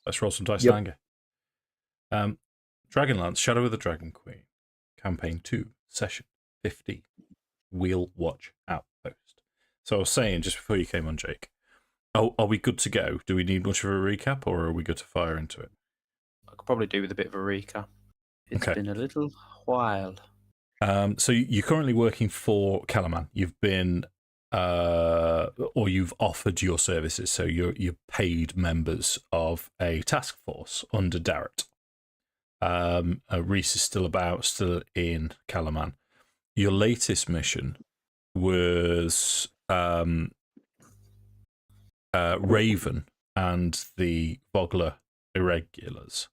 Let's roll some dice in anger. Dragonlance, Shadow of the Dragon Queen, Campaign 2, Session 15, Wheelwatch Outpost. So I was saying just before you came on, Jake, are we good to go? Do we need much of a recap, or are we good to fire into it? I could probably do with a bit of a recap. It's been a little while. So you're currently working for Calaman. You've been, or you've offered your services. So you're paid members of a task force under Dart. Reese is still in Calaman. Your latest mission was Raven and the Vogler Irregulars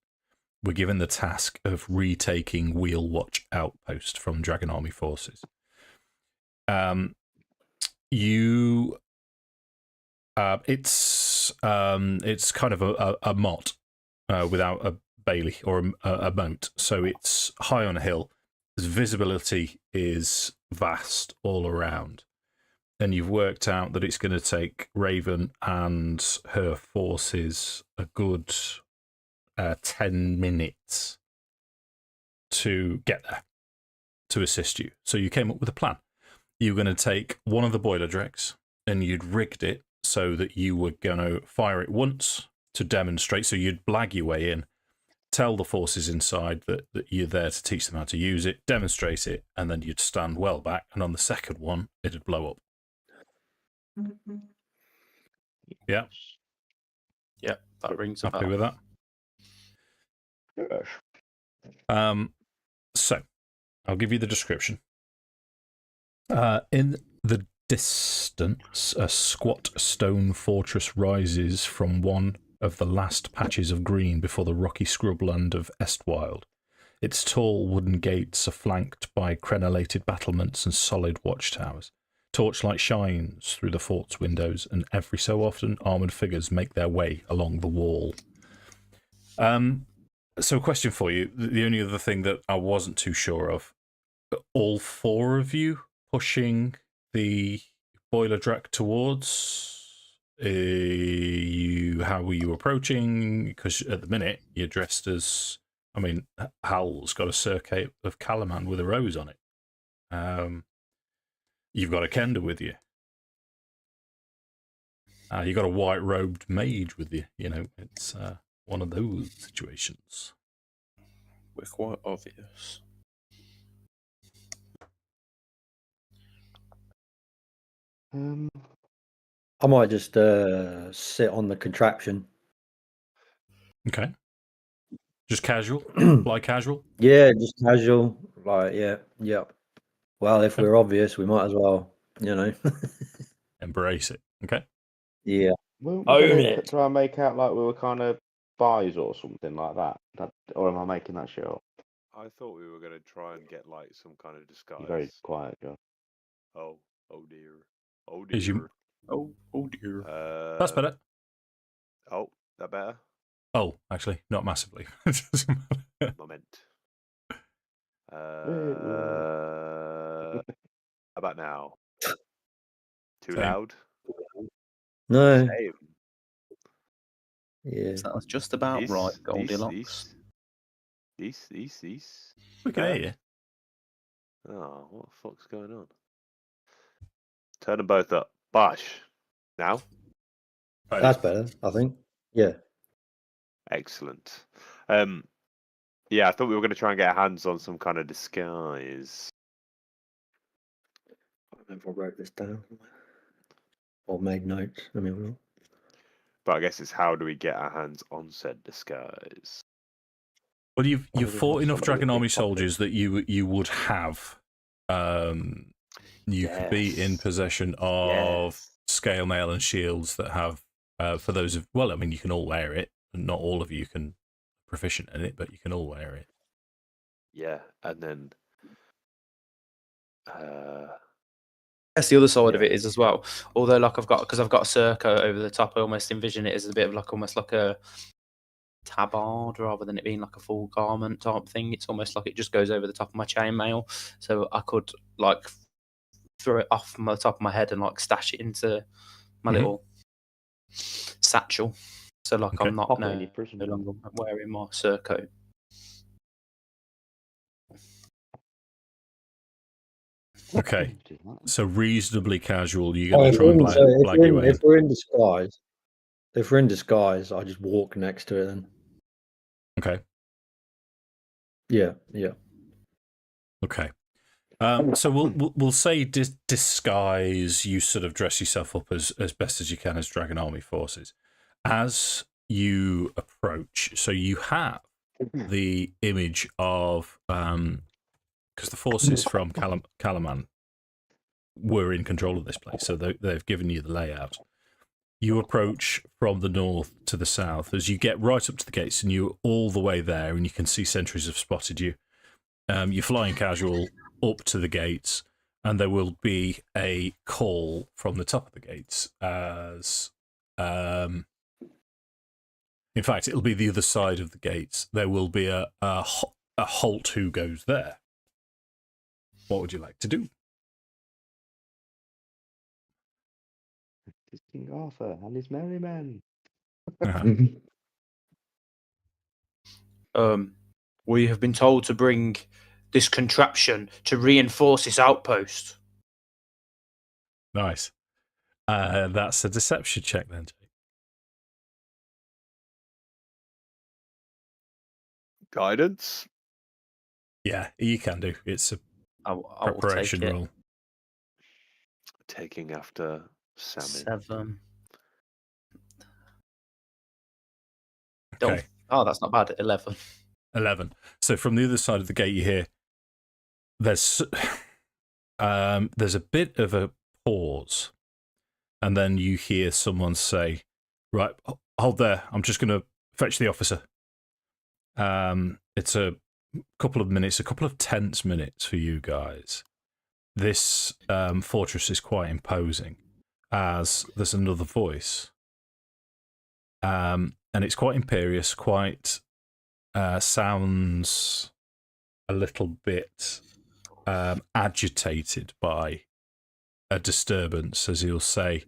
were given the task of retaking Wheelwatch Outpost from Dragon Army forces. It's kind of a motte without a bailey or a moat, so it's high on a hill. Its visibility is vast all around, and you've worked out that it's going to take Raven and her forces a good 10 minutes to get there to assist you. So you came up with a plan. You were going to take one of the boiler dregs and you'd rigged it so that you were going to fire it once to demonstrate. So you'd blag your way in, tell the forces inside that you're there to teach them how to use it, demonstrate it, and then you'd stand well back. And on the second one, it'd blow up. Yeah. Yeah, that rings a bell. Happy with that? So I'll give you the description. In the distance, a squat stone fortress rises from one of the last patches of green before the rocky scrubland of Estwild. Its tall wooden gates are flanked by crenellated battlements and solid watchtowers. Torchlight shines through the fort's windows, and every so often armoured figures make their way along the wall. So a question for you. The only other thing that I wasn't too sure of, all four of you pushing the boiler drac towards, how were you approaching? Because at the minute, you're dressed as, I mean, Hal's got a circuit of Calaman with a rose on it. You've got a Kender with you. You've got a white-robed mage with you. You know, it's one of those situations. We're quite obvious. I might just sit on the contraption. Okay. Just casual? Like casual? Yeah, just casual. Like, yeah. Well, if we're obvious, we might as well, you know. Embrace it. Okay. Yeah. We're Own it. try and make out like we were kind of spies or something like that. Or am I making that shit up? I thought we were going to try and get like some kind of disguise. You're very quiet, John. Oh dear. Oh dear. Is you... Oh dear. That's better. Oh, that better? Oh, actually, not massively. Moment. How about now? Too Same. loud? No. Same. Yeah. Sounds just about right, Goldilocks. These. We can hear you. Oh, what the fuck's going on? Turn them both up. Bosh. Now? That's better, I think. Yeah. Excellent. Yeah, I thought we were going to try and get our hands on some kind of disguise. I don't know if I wrote this down or made notes. Let me have a look. But I guess it's how do we get our hands on said disguise? Well, you've fought enough Dragon Army soldiers that you would have. You could be in possession of scale mail and shields that have. For those of I mean, you can all wear it. Not all of you can proficient in it, but you can all wear it. Yeah, and then That's the other side of it is as well. Although, like I've got a circa over the top, I almost envision it as a bit of like almost like a tabard rather than it being like a full garment type thing. It's almost like it just goes over the top of my chainmail, so I could like throw it off the top of my head and like stash it into my little satchel. So like Okay. I'm not Pop it in your no prison. longer wearing my surcoat. Okay. Do that. So reasonably casual. You're Oh, going to if, try and we're in, so blag your way in. if we're in disguise, I just walk next to it then. Okay. Yeah, yeah. Okay. So we'll say disguise. You sort of dress yourself up as best as you can as Dragon Army forces. As you approach, so you have the image of because the forces from Calaman were in control of this place, so they've given you the layout. You approach from the north to the south as you get right up to the gates, and you're all the way there, and you can see sentries have spotted you. You're flying casual up to the gates, and there will be a call from the top of the gates as in fact, it'll be the other side of the gates. There will be a halt who goes there. What would you like to do? It's King Arthur and his merry men. We have been told to bring this contraption to reinforce this outpost. Nice. That's a deception check then, Jake. Guidance. Yeah, you can do. It's a I will preparation take it. roll. Taking after Sammy. 7. Okay. Oh, that's not bad. 11. 11. So from the other side of the gate, you hear there's a bit of a pause, and then you hear someone say, "Right, hold there. I'm just going to fetch the officer." It's a couple of tense minutes for you guys. This fortress is quite imposing, as there's another voice, and it's quite imperious. Quite sounds a little bit agitated by a disturbance, as he'll say,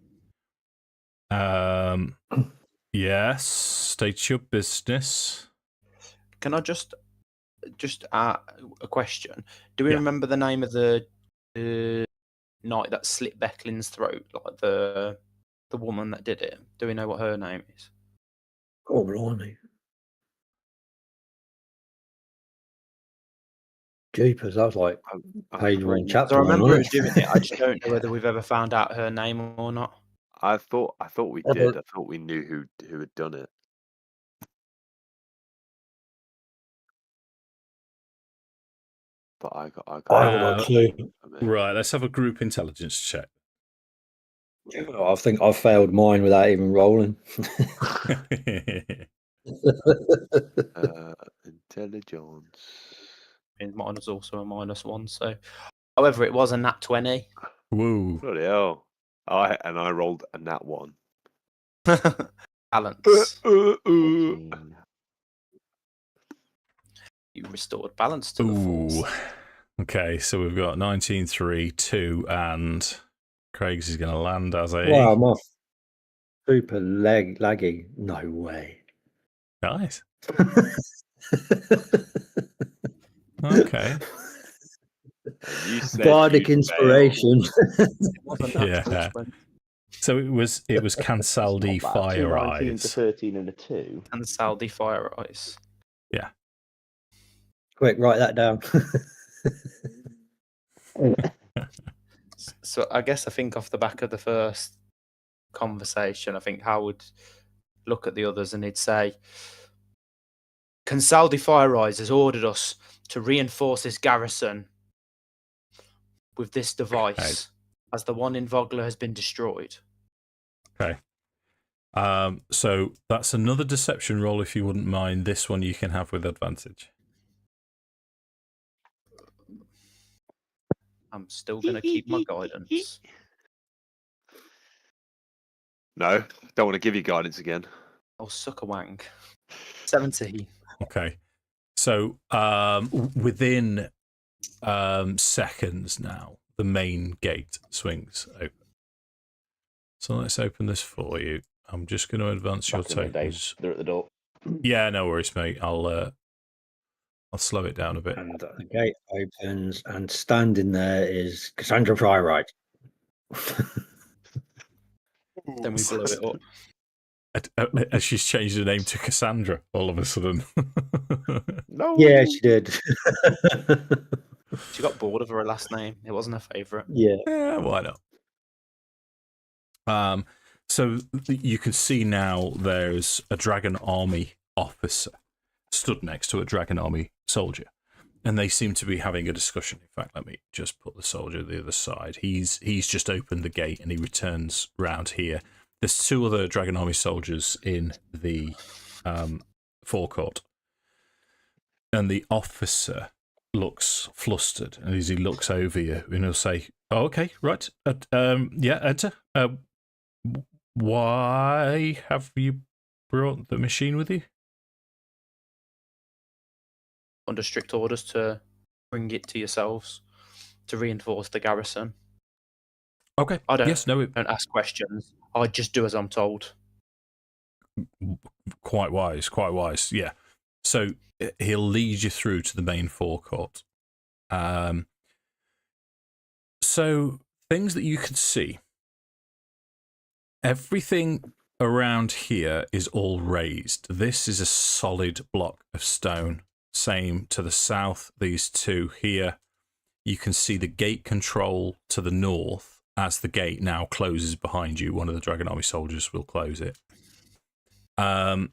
"Yes, state your business." Can I just a question? Do we Yeah. remember the name of the knight that slit Becklin's throat, like the woman that did it? Do we know what her name is? Oh, blimey. Jeepers, that was like page one, pretty- chapter So I one, remember her wasn't it? doing it. I just don't know whether we've ever found out her name or not. I thought we Yeah, did. but- I thought we knew who had done it. But I got I haven't got a clue. Right, let's have a group intelligence check. I think I failed mine without even rolling. Intelligence. And mine was also a -1. So, however, it was a nat 20. Woo. Bloody hell! I rolled a nat 1. Balance. 14. You restored balance to the Ooh. force. Okay, so we've got 19, 3, 2, and Craig's is going to land as a... Wow, my super laggy. No way. Nice. Okay. You said Bardic you'd inspiration. It was a natural Yeah. 20. So it was Cansaldi Not bad. Two Fire 19 to Eyes. 13 and a 2. And Saldi Fire Eyes. Quick, write that down. So I guess I think off the back of the first conversation, I think Hal would look at the others and he'd say, Consaldi Fire Eyes has ordered us to reinforce this garrison with this device, as the one in Vogler has been destroyed. Okay. So that's another deception roll if you wouldn't mind. This one you can have with advantage. I'm still going to keep my guidance. No, don't want to give you guidance again. Oh, suck a wank. 17. Okay. So within seconds now, the main gate swings open. So let's open this for you. I'm just going to advance your Back in the day, tokens. they're at the door. Yeah, no worries, mate. I'll slow it down a bit. And the gate opens, and standing there is Cassandra Prywright. Then we blow it up. As she's changed her name to Cassandra all of a sudden. No. Yeah, she did. She got bored of her last name. It wasn't her favourite. Yeah. Yeah, why not? So you can see now there's a Dragon Army officer stood next to a Dragon Army soldier, and they seem to be having a discussion. In fact, let me just put the soldier the other side. He's just opened the gate and he returns round here. There's two other Dragon Army soldiers in the forecourt, and the officer looks flustered, and as he looks over you, and he'll say, "Oh, okay, right, yeah, Edda, why have you brought the machine with you?" Under strict orders to bring it to yourselves to reinforce the garrison. Okay. I don't. Yes. No. Don't ask questions. I just do as I'm told. Quite wise. Quite wise. Yeah. So he'll lead you through to the main forecourt. So things that you can see. Everything around here is all raised. This is a solid block of stone. Same to the south. These two here. You can see the gate control to the north. As the gate now closes behind you, one of the Dragon Army soldiers will close it. In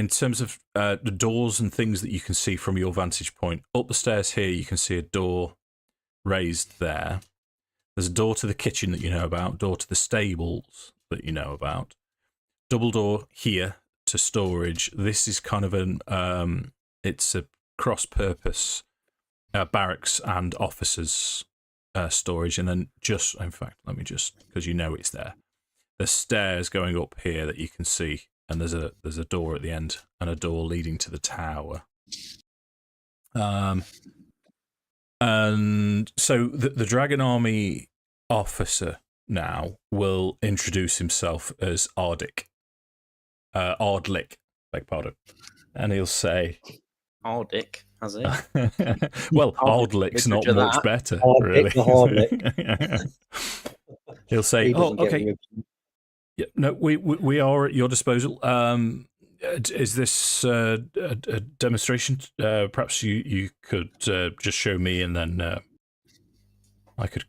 terms of the doors and things that you can see from your vantage point, up the stairs here, you can see a door raised there. There's a door to the kitchen that you know about, door to the stables that you know about. Double door here to storage. This is kind of it's a cross-purpose barracks and officers storage, and then in fact, let me just, because you know it's there. There's stairs going up here that you can see, and there's a door at the end and a door leading to the tower. And so the Dragon Army officer now will introduce himself as Ardlick, beg pardon, and he'll say, Dick, has it? well, Ardlick's not Richard much that. better, Ardlick, really. the He'll say, He "Oh, doesn't get okay, rid- yeah, no, we are at your disposal. Is this a demonstration? Perhaps you could just show me, and then I could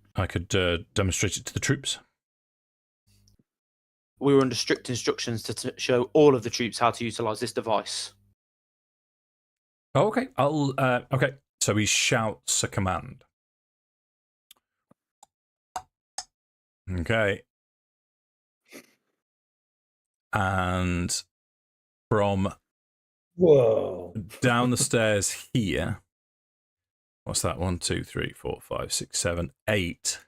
demonstrate it to the troops." We were under strict instructions to show all of the troops how to utilise this device. Oh, okay. Okay. So he shouts a command. Okay. And from Whoa. down the stairs here, what's that? 1, 2, 3, 4, 5, 6, 7, 8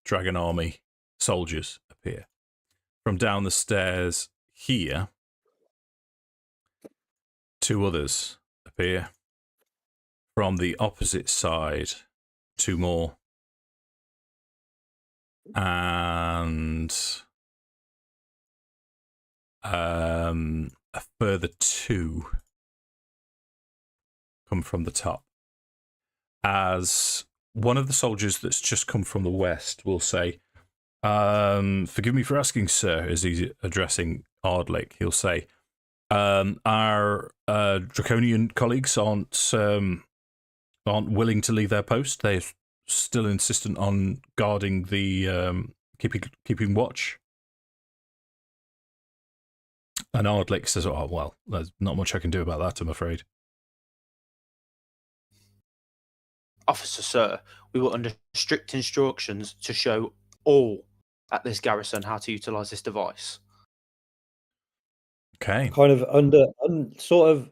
Dragon Army soldiers appear. From down the stairs here, 2 others appear. From the opposite side, 2 more. And a further 2 come from the top. As one of the soldiers that's just come from the west will say, "Forgive me for asking, sir," as he's addressing Ardlick. He'll say, "Our Draconian colleagues aren't willing to leave their post. They're still insistent on guarding the keeping watch." And Ardlick says, "Oh, well, there's not much I can do about that, I'm afraid." Officer, sir, we were under strict instructions to show all at this garrison how to utilise this device. Okay. Kind of sort of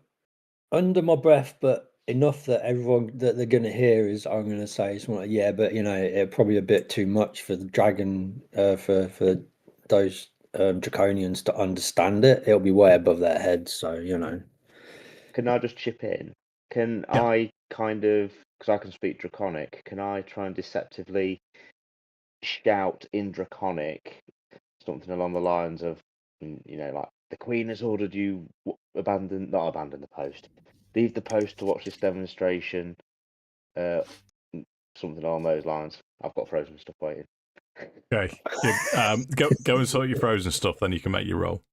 under my breath, but enough that everyone that they're going to hear is I'm going to say something like, yeah, but it's probably a bit too much for the dragon, for those draconians to understand it. It'll be way above their heads, so Can I just chip in? Can Yeah. I kind of, because I can speak Draconic, can I try and deceptively shout in Draconic something along the lines of, you know, like the Queen has ordered you not abandon the post, leave the post to watch this demonstration. Something along those lines. I've got frozen stuff waiting. Okay. Go and sort your frozen stuff, then you can make your roll.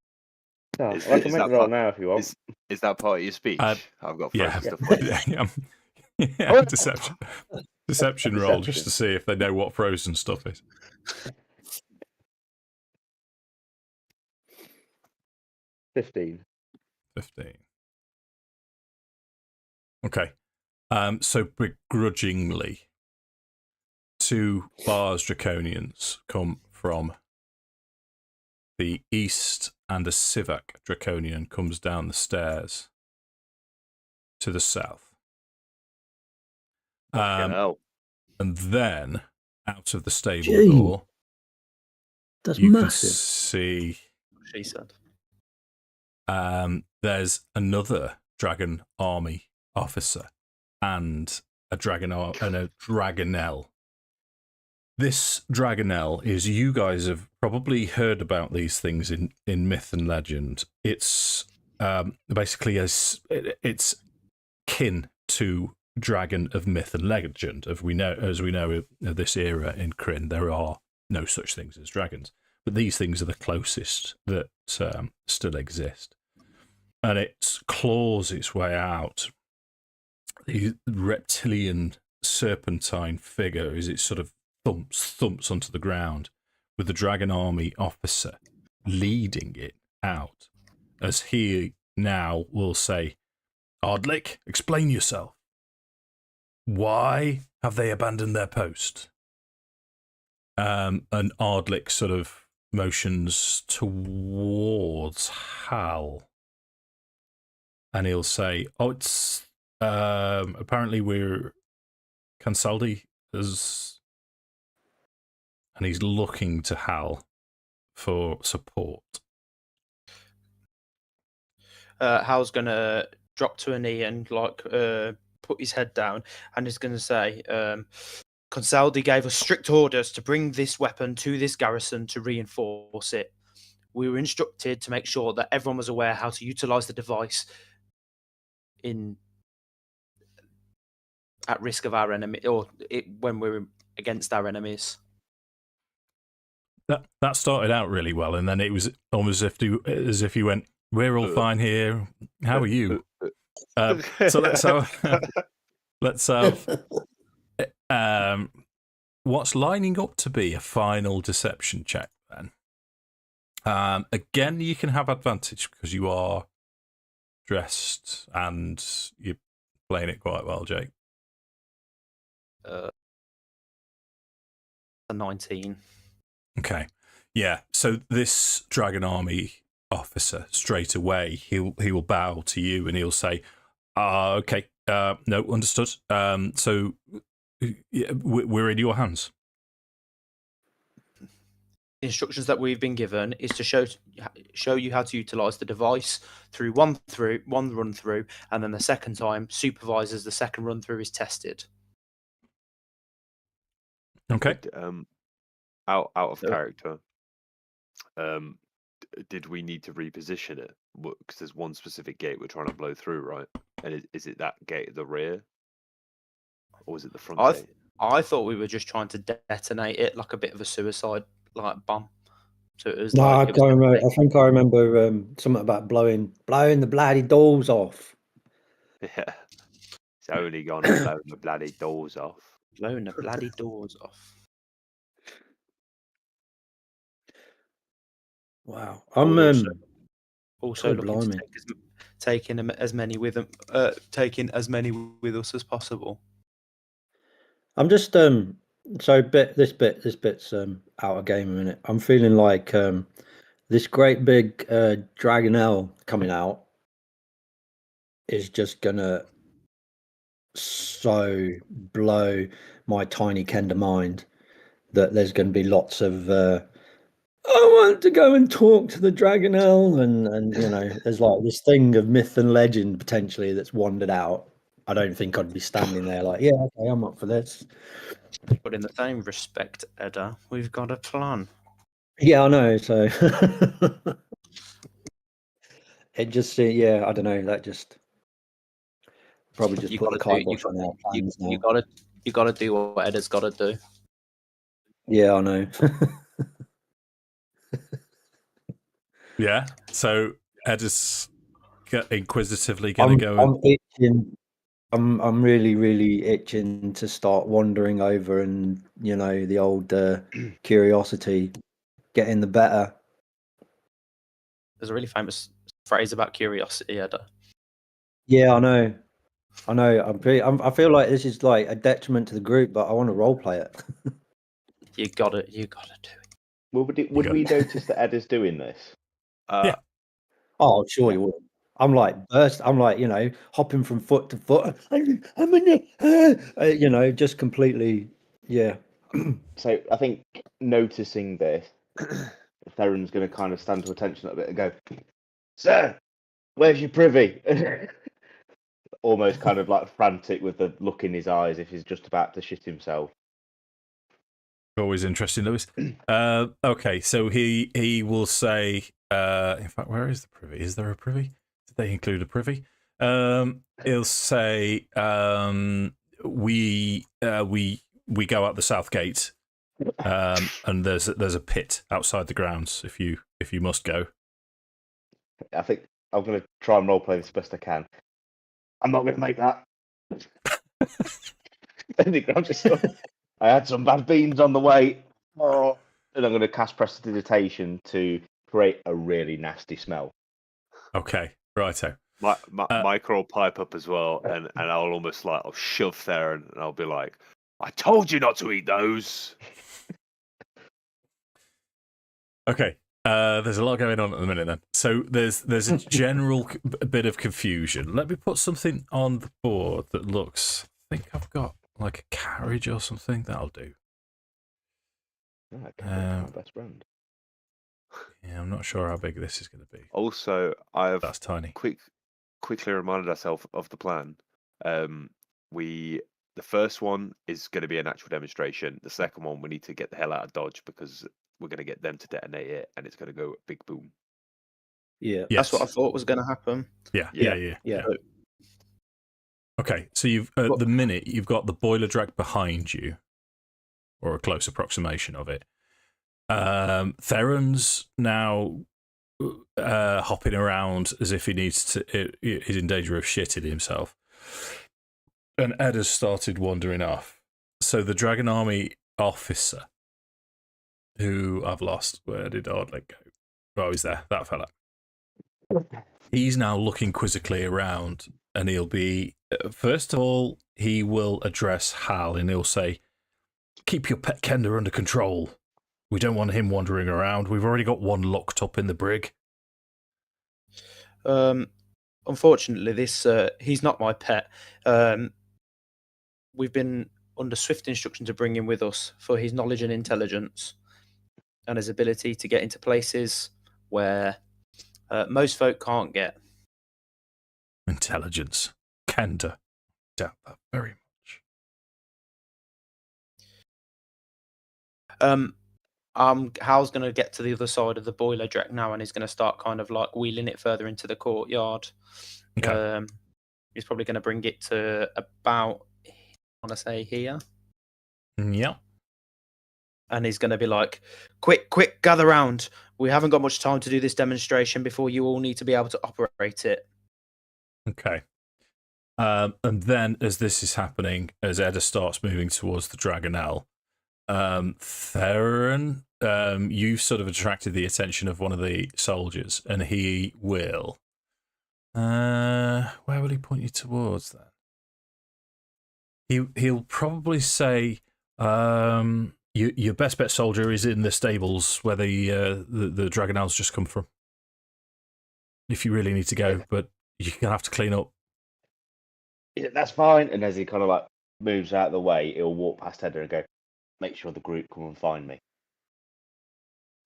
No, Is- I can is make that the roll part- now if you want. Is that part of your speech? I've got Yeah. frozen stuff waiting. Yeah, deception roll just to see if they know what frozen stuff is. 15. 15. Okay. So begrudgingly, 2 Bars Draconians come from the east, and a Sivak Draconian comes down the stairs to the south. Fucking hell. And then out of the stable Gee. door, That's you can massive. see She said. there's another dragon army officer and a dragonel. This dragonel is, you guys have probably heard about these things in myth and legend. It's basically it's kin to dragon of myth and legend. As we know of this era in Kryn, there are no such things as dragons, but these things are the closest that still exist. And it claws its way out. The reptilian serpentine figure is it sort of thumps onto the ground, with the dragon army officer leading it out, as he now will say, "Ardlick, explain yourself. Why have they abandoned their post?" And Ardlick sort of motions towards Hal, and he'll say, "Oh, it's apparently Kansaldi is," and he's looking to Hal for support. Hal's gonna drop to a knee and put his head down, and is gonna say, "Consaldi gave us strict orders to bring this weapon to this garrison to reinforce it. We were instructed to make sure that everyone was aware how to utilize the device at risk of our enemy, when we're against our enemies." That started out really well, and then it was almost as if you went, "We're all fine here. How are you?" So let's have what's lining up to be a final deception check then. Again, you can have advantage because you are dressed and you're playing it quite well, Jake. A 19. Okay. Yeah. So this dragon army officer, straight away, he will bow to you and he'll say, "Okay, no, understood. So yeah, we're in your hands." The instructions that we've been given is to show you how to utilize the device through one run through, and then the second time supervises the second run through is tested. Okay. Out of character. Did we need to reposition it? Because there's one specific gate we're trying to blow through, right? And is it that gate at the rear, or is it the front gate? I thought we were just trying to detonate it like a bit of a suicide bomb. So it was No, like, I can't remember. I think I remember something about blowing the bloody doors off. Yeah, it's only gonna blow the bloody doors off. blowing the bloody doors off. Wow, I'm Also God looking to blimey. taking as many with them, taking as many with us as possible. I'm just so this bit's out of game a minute. I'm feeling like this great big Dragonel coming out is just gonna so blow my tiny Kender mind that there's going to be lots of I want to go and talk to the Dragonel, and you know, there's like this thing of myth and legend potentially that's wandered out. I don't think I'd be standing there like, yeah, okay, I'm up for this. But in the same respect, Edda, we've got a plan. Yeah, I know. So it just yeah, I don't know. That just probably just You put the gotta do. kibosh on our plans now. You gotta do what Edda's gotta do. Yeah, I know. Yeah. So Ed is inquisitively going to go. I'm itching. I'm really, really itching to start wandering over and the old curiosity, getting the better. There's a really famous phrase about curiosity, Edda. Yeah, I know. I feel like this is like a detriment to the group, but I want to role play it. You gotta do it. Would we notice that Edda's doing this? Yeah. Oh, sure you would. I'm like hopping from foot to foot. I'm in it, just completely, yeah. So I think noticing this, Theron's going to kind of stand to attention a bit and go, "Sir, where's your privy?" Almost kind of like frantic with the look in his eyes if he's just about to shit himself. Always interesting, Lewis. Okay, so he will say, in fact, where is the privy? Is there a privy? Did they include a privy? He'll say, we go out the south gate, and there's a pit outside the grounds if you must go. I think I'm going to try and roleplay this best I can. I'm not going to make that. And he grabs his sword. I had some bad beans on the way. Oh. And I'm going to cast Prestidigitation to create a really nasty smell. Okay, righto. Micah will pipe up as well, and I'll almost like I'll shove Theron, and I'll be like, "I told you not to eat those." Okay, there's a lot going on at the minute then. So there's a general bit of confusion. Let me put something on the board that looks. I think I've got like a carriage or something. That'll do. Okay, my best friend. Yeah, I'm not sure how big this is going to be. Also, That's tiny. Quickly reminded ourselves of the plan. The first one is going to be an actual demonstration. The second one, we need to get the hell out of Dodge because we're going to get them to detonate it, and it's going to go big boom. Yeah, That's what I thought was going to happen. Yeah. Okay, so you've at the minute you've got the boiler drag behind you, or a close approximation of it. Theron's now hopping around as if he needs to. He's in danger of shitting himself, and Ed has started wandering off. So the Dragon Army officer, who I've lost, where did Ardley go? Oh, he's there. That fella. He's now looking quizzically around, and he'll be. First of all, he will address Hal, and he'll say, "Keep your pet Kender under control. We don't want him wandering around. We've already got one locked up in the brig." Unfortunately, he's not my pet. We've been under swift instruction to bring him with us for his knowledge and intelligence, and his ability to get into places where most folk can't get. Intelligence. Kender. Doubt that very much. Hal's going to get to the other side of the boiler deck now, and he's going to start kind of like wheeling it further into the courtyard. Okay. He's probably going to bring it to about, I want to say here. Yeah. And he's going to be like, quick, gather round. We haven't got much time to do this demonstration before you all need to be able to operate it. Okay. And then as this is happening, as Edda starts moving towards the Dragonelle, Theron, you've sort of attracted the attention of one of the soldiers, and he will. Where will he point you towards then? He'll probably say, your best bet, soldier, is in the stables where the Dragonelle's just come from. If you really need to go, but you're gonna have to clean up. Yeah, that's fine. And as he kind of like moves out of the way, he'll walk past Edda and go, "Make sure the group come and find me."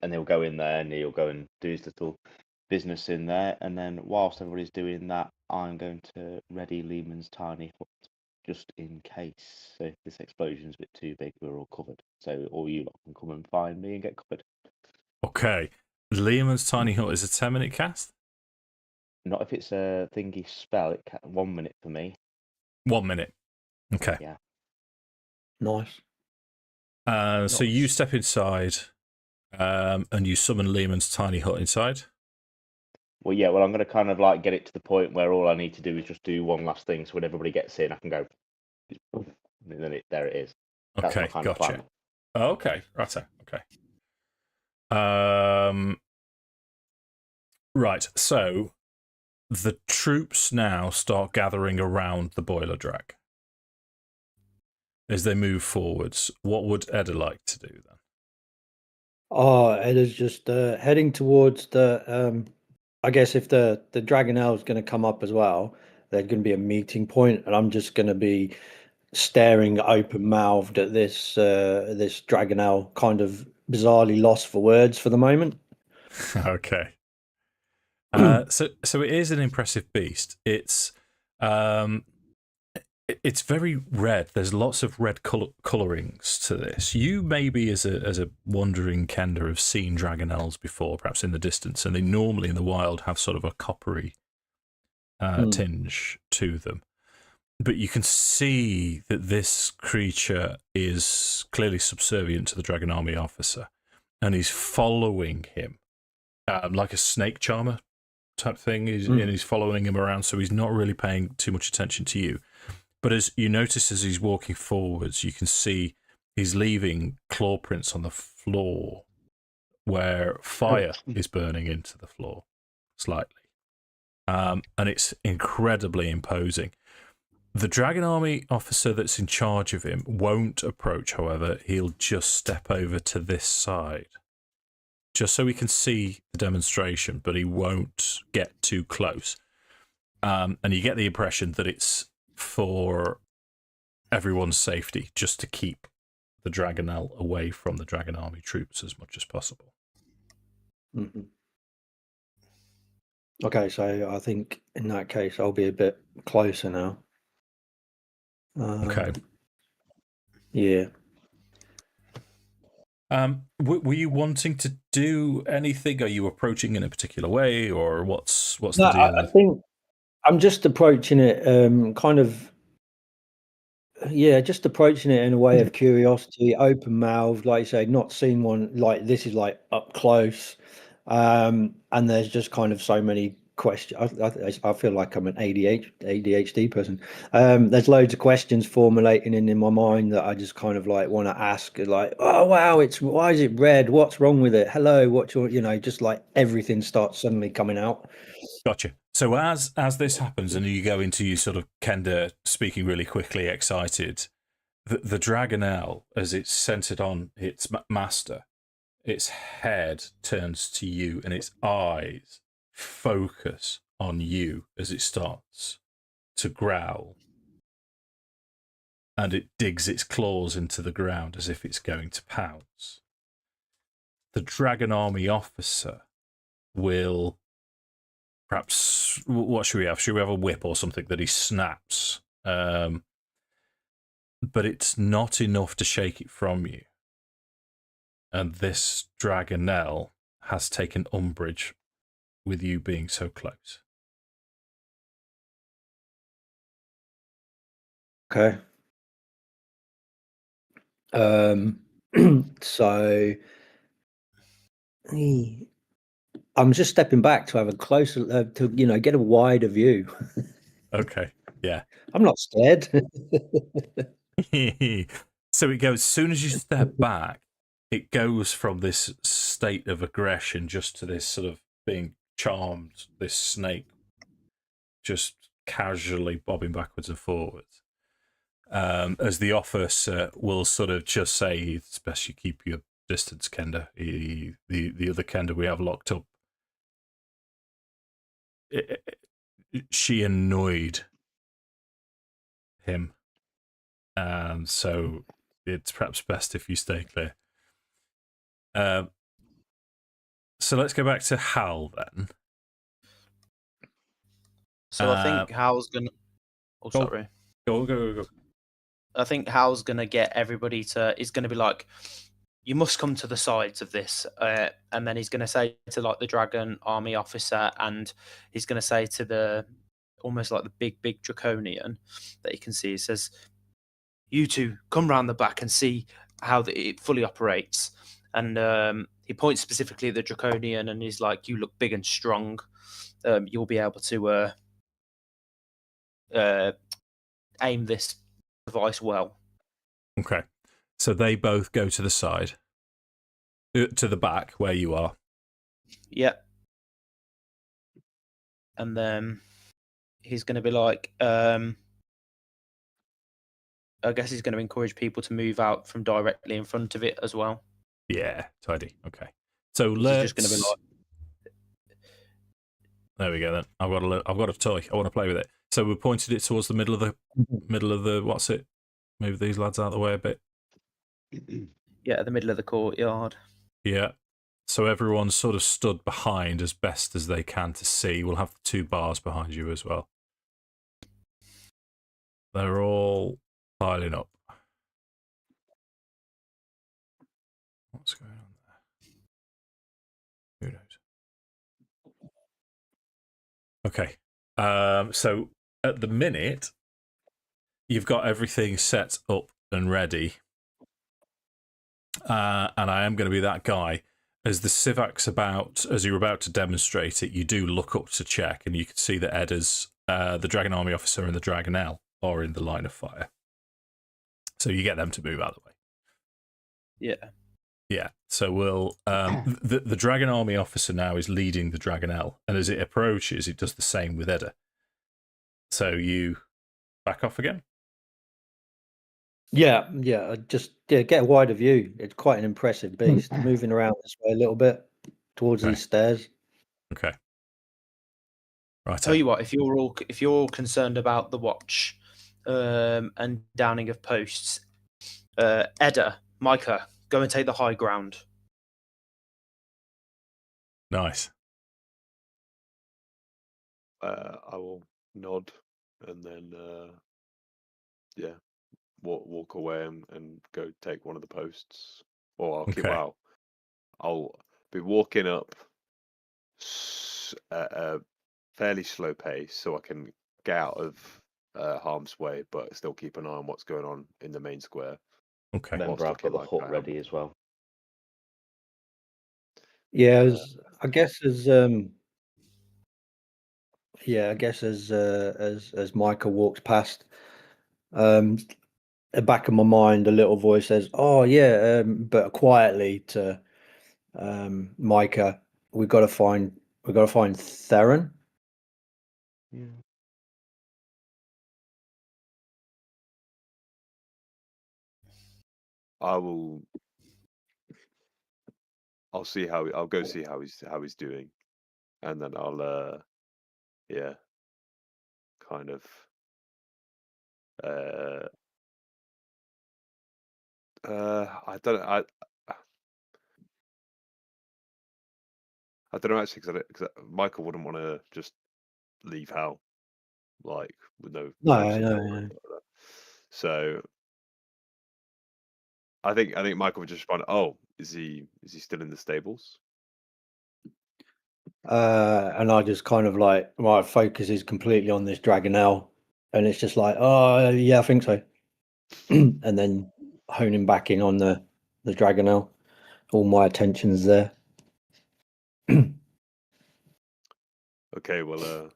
And he'll go in there and he'll go and do his little business in there. And then whilst everybody's doing that, I'm going to ready Lehman's tiny hut just in case. So if this explosion's a bit too big, we're all covered. So all you lot can come and find me and get covered. Okay. Lehman's tiny hut is a 10-minute cast? Not if it's a thingy spell. It 1 minute for me. 1 minute. Okay. Yeah. Nice. So you Nice. step inside, and you summon Lehman's tiny hut inside. Well, yeah. Well, I'm going to kind of like get it to the point where all I need to do is just do one last thing. So when everybody gets in, I can go, and then there it is. That's my Okay, kind of gotcha. plan. Okay, right. Okay. Right. So the troops now start gathering around the boiler drag as they move forwards. What would Edda like to do then? Oh, Edda's just heading towards the. I guess if the Dragonelle is going to come up as well, there's going to be a meeting point, and I'm just going to be staring open mouthed at this this Dragonelle, kind of bizarrely lost for words for the moment. Okay. So it is an impressive beast. It's very red. There's lots of red colorings to this. You maybe as a wandering Kender have seen Dragonelles before, perhaps in the distance, and they normally in the wild have sort of a coppery tinge to them. But you can see that this creature is clearly subservient to the Dragon Army officer, and he's following him like a snake charmer type thing. And he's following him around, so he's not really paying too much attention to you. But as you notice as he's walking forwards, you can see he's leaving claw prints on the floor where fire is burning into the floor slightly. And it's incredibly imposing. The Dragon Army officer that's in charge of him won't approach, however. He'll just step over to this side, just so we can see the demonstration, but he won't get too close. And you get the impression that it's for everyone's safety, just to keep the Dragonelle away from the Dragon Army troops as much as possible. Mm-hmm. Okay, so I think in that case I'll be a bit closer now. Okay. Yeah. Were you wanting to do anything? Are you approaching in a particular way, or what's No, the deal? I think I'm just approaching it kind of, just approaching it in a way of curiosity, open mouthed, like you say, not seen one like this is like up close. And there's just kind of so many questions. I feel like I'm an ADHD person. There's loads of questions formulating in my mind that I just kind of like want to ask, like, oh wow, why is it red? What's wrong with it? Hello, what's your, just like everything starts suddenly coming out. Gotcha. So as this happens, and you go into you sort of Kender speaking really quickly, excited, the Dragonelle, as it's centered on its master, its head turns to you, and its eyes focus on you as it starts to growl, and it digs its claws into the ground as if it's going to pounce. The Dragon Army officer will perhaps, what should we have? Should we have a whip or something that he snaps? But it's not enough to shake it from you. And this Dragonelle has taken umbrage with you being so close. Okay. So I'm just stepping back to have a closer, to get a wider view. Okay, yeah. I'm not scared. So it goes, as soon as you step back, it goes from this state of aggression just to this sort of being charmed, this snake just casually bobbing backwards and forwards. As the officer will sort of just say, it's best you keep your distance, Kender. The other Kender we have locked up, she annoyed him. So it's perhaps best if you stay clear. So let's go back to Hal then. So I think Hal's gonna. Oh, go- sorry. Go. I think Hal's gonna get everybody to. He's gonna be like, you must come to the sides of this. And then he's going to say to like the dragon army officer, and he's going to say to the almost like the big draconian that you can see. He says, "You two come round the back and see how it fully operates." And he points specifically at the draconian, and he's like, "You look big and strong. You'll be able to aim this device well." Okay. So they both go to the side, to the back where you are. Yeah. And then he's going to be like, I guess he's going to encourage people to move out from directly in front of it as well. Yeah, tidy. Okay. So He's let's. just going to be like, there we go. Then I've got a toy. I want to play with it. So we pointed it towards the middle of the. What's it? Move these lads out of the way a bit. yeah, the middle of the courtyard. Yeah. So everyone's sort of stood behind as best as they can to see. We'll have the 2 bars behind you as well. They're all piling up. What's going on there? Who knows? Okay. So at the minute, you've got everything set up and ready. And I am going to be that guy. As the Civac's as you're about to demonstrate it, you do look up to check, and you can see that Edda's, the Dragon Army officer and the Dragonel are in the line of fire. So you get them to move out of the way. Yeah. Yeah. So we'll the Dragon Army officer now is leading the Dragonel, and as it approaches, it does the same with Edda. So you back off again. Yeah. Just get a wider view. It's quite an impressive beast. Moving around this way a little bit towards these stairs. Okay. Right. Tell you what, if you're all concerned about the watch and downing of posts, Edda, Micah, go and take the high ground. Nice. I will nod and then walk away and go take one of the posts. Or I'll be walking up at a fairly slow pace so I can get out of harm's way, but still keep an eye on what's going on in the main square. Okay. Remember, I've got the hut ready as well. Yeah, I guess as Micah walks past, the back of my mind, a little voice says, "Oh yeah," but quietly to Micah, we got to find Theron. Yeah. I'll see I'll go see how he's doing, and then I'll kind of I don't know actually because Michael wouldn't want to just leave Hal like with no No. So I think Michael would just find, oh, is he still in the stables? And I just kind of like my focus is completely on this Dragonel, and it's just like, oh yeah, I think so, and then honing back in on the Dragonel. All my attention's there. Okay, well,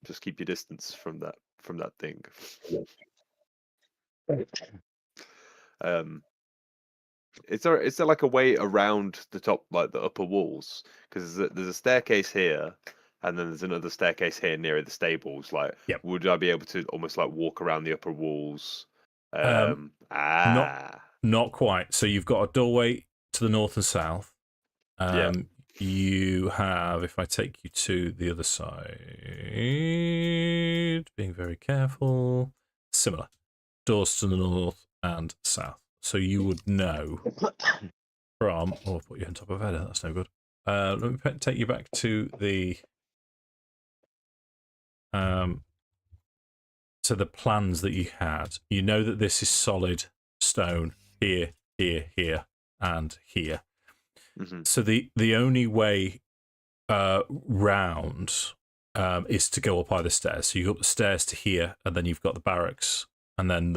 just keep your distance from that thing. Is there like a way around the top, like the upper walls? Because there's a staircase here, and then there's another staircase here near the stables. Like, Yep. would I be able to almost like walk around the upper walls? Not quite. So you've got a doorway to the north and south. You have, if I take you to the other side, being very careful, similar doors to the north and south. So you would know from. Oh, I'll put you on top of Edda. That's no good. Let me take you back to the plans that you had. You know that this is solid stone here, here, here, and here. Mm-hmm. So the only way round is to go up either stairs. So you go up the stairs to here, and then you've got the barracks, and then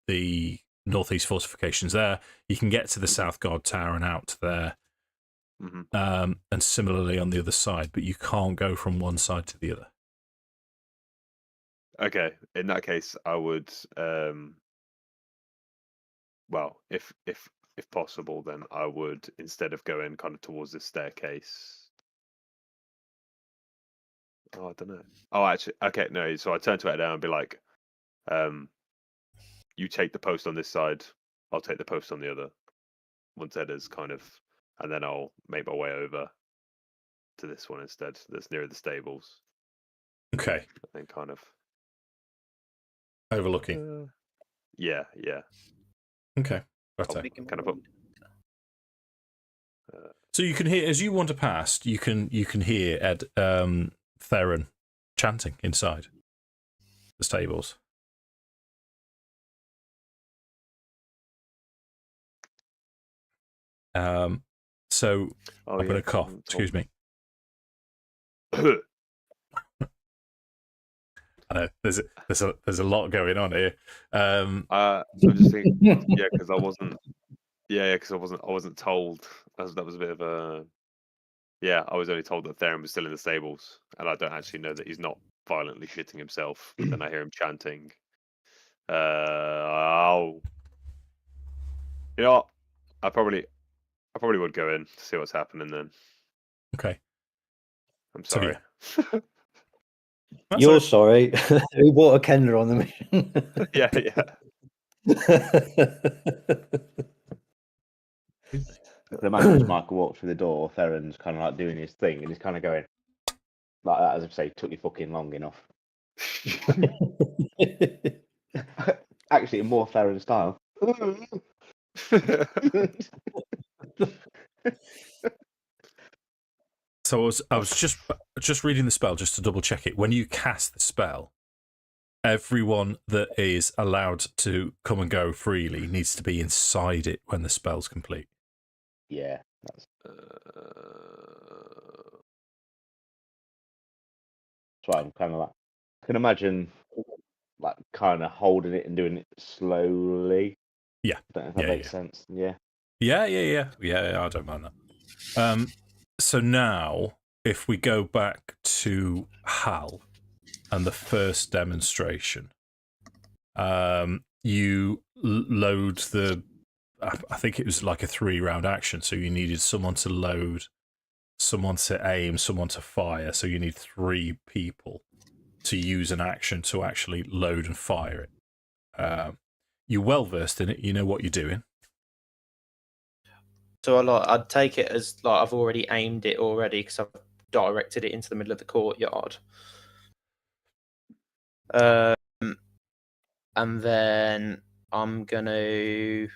the northeast fortifications there. You can get to the south guard tower and out to there, Mm-hmm. and similarly on the other side, but you can't go from one side to the other. Okay, in that case, I would. Well, if possible, then I would, instead of going kind of towards this staircase. Oh, I don't know. Oh, actually, okay, no. So I turn to Edda and be like, "You take the post on this side. I'll take the post on the other." Once Edda's kind of, and then I'll make my way over to this one instead. That's nearer the stables. Okay, And then kind of overlooking. Yeah. Okay, better. Kind of up. So you can hear, as you wander past, you can hear Theron chanting inside the stables. So Oh, I'm going to cough. someone told Excuse me. I know there's a lot going on here. I'm just thinking, yeah, because I wasn't. Yeah, because I wasn't told. That was a bit of a. Yeah, I was only told that Theron was still in the stables, and I don't actually know that he's not violently shitting himself. Then I hear him chanting. Oh, you know what? I probably would go in to see what's happening then. Okay. I'm So, sorry. That's You're all sorry. We bought a Kender on the mission. Yeah. I can imagine as Michael walks through the door, Theron's kind of like doing his thing, and he's kind of going like that, as if to say, "Took you fucking long enough." Actually, in more Theron style. So I was just reading the spell just to double check it. When you cast the spell, everyone that is allowed to come and go freely needs to be inside it when the spell's complete. Yeah, that's why I'm kind of like. I can imagine like kind of holding it and doing it slowly. Yeah. I don't know if that makes sense. Yeah. Yeah. I don't mind that. So now, if we go back to Hal and the first demonstration, you load the. I think it was like a 3-round action, so you needed someone to load, someone to aim, someone to fire. So you need 3 people to use an action to actually load and fire it. You're well versed in it. You know what you're doing. So I'd take it as like I've already aimed it already because I've directed it into the middle of the courtyard. And then I'm gonna.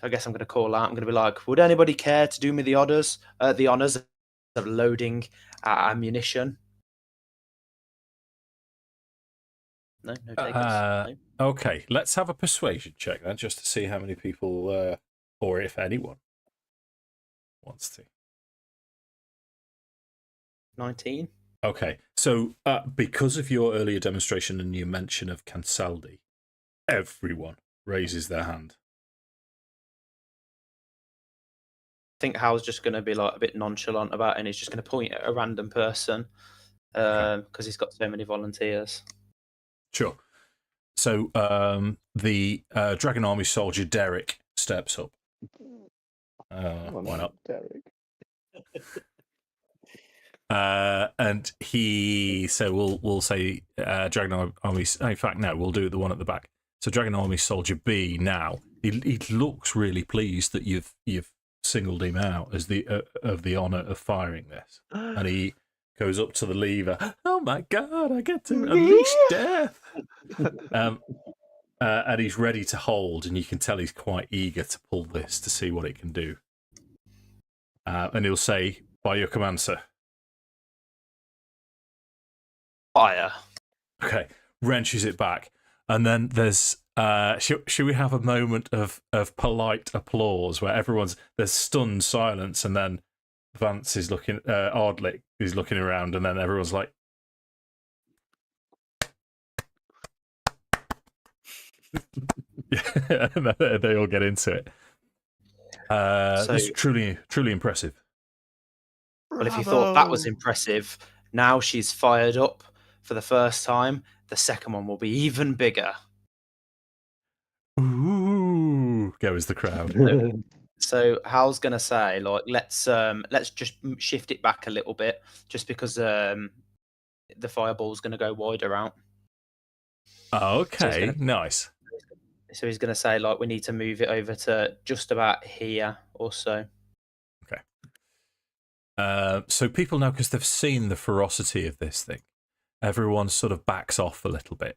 I guess I'm gonna call out. I'm gonna be like, "Would anybody care to do me the honors of loading ammunition?" No takers. No? Okay, let's have a persuasion check then, just to see how many people, or if anyone, wants to. 19. Okay, so because of your earlier demonstration and your mention of Cansaldi, everyone raises their hand. I think Hal's just going to be like a bit nonchalant about it, and he's just going to point at a random person because he's got so many volunteers. Sure. So the Dragon Army soldier Derek steps up. Why not? Derek. And we'll say Dragon Army. In fact, no, we'll do the one at the back. So Dragon Army Soldier B. Now he looks really pleased that you've singled him out as of the honor of firing this, and he goes up to the lever. Oh my god! I get to unleash death. And he's ready to hold, and you can tell he's quite eager to pull this to see what it can do. And he'll say, "By your command, sir." Fire. Okay, wrenches it back, and then there's should we have a moment of polite applause where there's stunned silence, and then Vance is looking Ardlick is looking around, and then everyone's like, yeah, and they all get into it. This is truly impressive. Well, if you thought that was impressive, now she's fired up for the first time. The second one will be even bigger. Ooh, goes the crowd. So Hal's gonna say, like, let's just shift it back a little bit, just because the fireball's gonna go wider out. Okay, nice. So he's gonna say, like, we need to move it over to just about here or so. Okay. So people now, because they've seen the ferocity of this thing, everyone sort of backs off a little bit.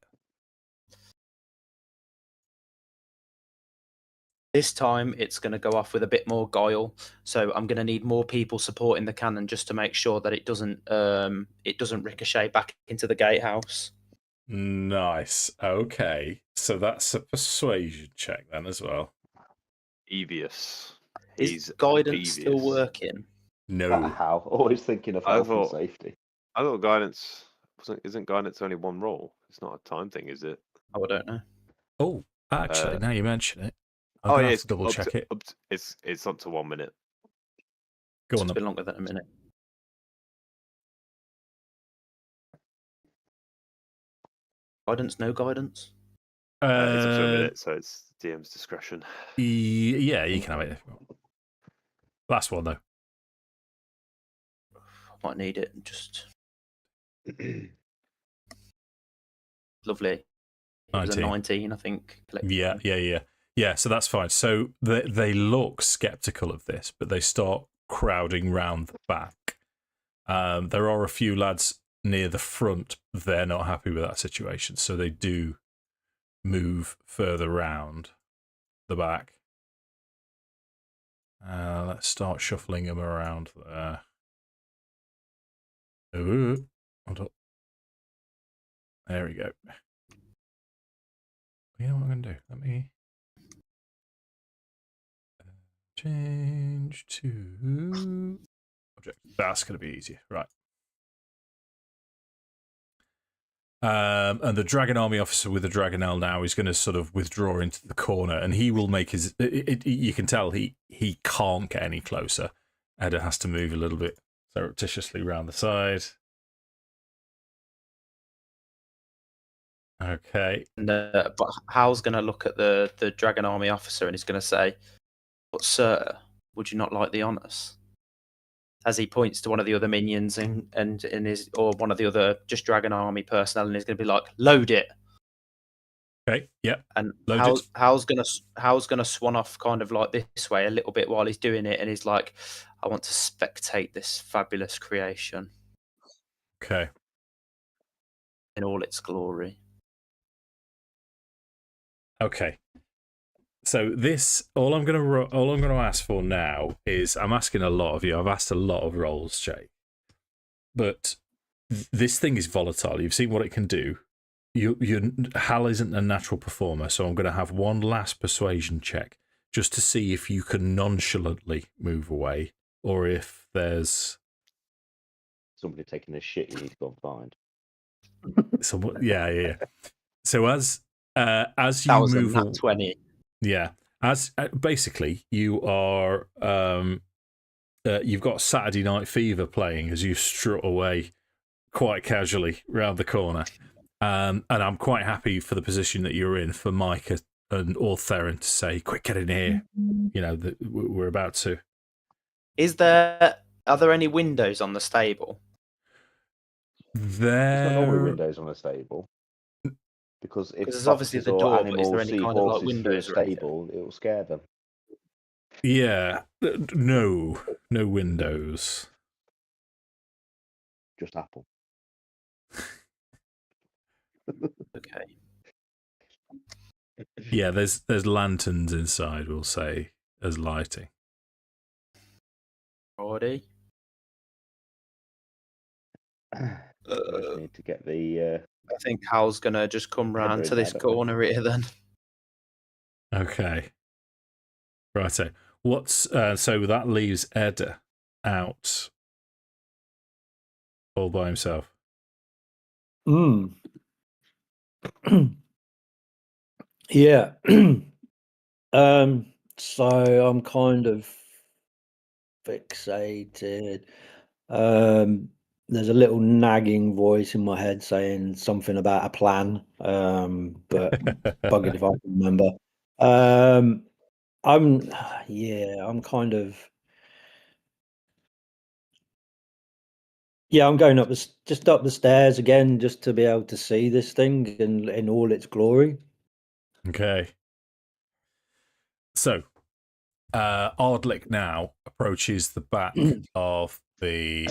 This time it's going to go off with a bit more guile, so I'm going to need more people supporting the cannon just to make sure that it doesn't ricochet back into the gatehouse. Nice. Okay, so that's a persuasion check then as well. Evious. Is guidance still working? No. How? Always thinking of health and safety. I thought guidance isn't guidance only one roll. It's not a time thing, is it? Oh, I don't know. Oh, actually, now you mention it. Oh yeah, it's double check it. It's up to 1 minute. Go on. It's a bit longer than a minute. Guidance, no guidance. It's up to a minute, so it's DM's discretion. Yeah, you can have it. Last one though. I might need it. Just lovely. It was a 19, I think. Yeah, so that's fine. So they look skeptical of this, but they start crowding round the back. There are a few lads near the front. They're not happy with that situation, so they do move further round the back. Let's start shuffling them around there. Ooh, hold up. There we go. You know what I'm going to do? Let me change to object. That's going to be easier, right? And the Dragon Army officer with the Dragonel now is going to sort of withdraw into the corner, and he will make his. You can tell he can't get any closer. Edda has to move a little bit surreptitiously around the side. Okay. And, but Hal's going to look at the Dragon Army officer and he's going to say, "But sir, would you not like the honours?" As he points to one of the other minions and or one of the other just Dragon Army personnel, and he's going to be like, "Load it." Okay. Yeah. And Load it. Hal's gonna swan off kind of like this way a little bit while he's doing it, and he's like, "I want to spectate this fabulous creation." Okay. In all its glory. Okay. So this, all I'm gonna ask for now is, I'm asking a lot of you. I've asked a lot of rolls, Jay, but this thing is volatile. You've seen what it can do. Hal isn't a natural performer, so I'm going to have one last persuasion check just to see if you can nonchalantly move away, or if there's somebody taking a shit you need to go and find. Someone, yeah. So as you that was move, a nat 20. Yeah, as basically you are, you've got Saturday Night Fever playing as you strut away quite casually round the corner, and I'm quite happy for the position that you're in for Micah or Theron to say, "Quick, get in here!" You know that we're about to. Are there any windows on the stable? There's not normally windows on a stable. Because if there's obviously the door, but is there any kind of like windows through a stable, it will scare them. Yeah, no windows. Just Apple. Okay. Yeah, there's lanterns inside, we'll say, as lighting. Already. We need to get the I think Hal's gonna just come round Edda to this and Edda. corner here then. Okay. Righto. What's so that leaves Edda out all by himself. Mm. Yeah. So I'm kind of fixated. There's a little nagging voice in my head saying something about a plan. But buggered if I can remember. I'm kind of. Yeah, I'm going just up the stairs again, just to be able to see this thing in all its glory. Okay. So, Ardlick now approaches the back of the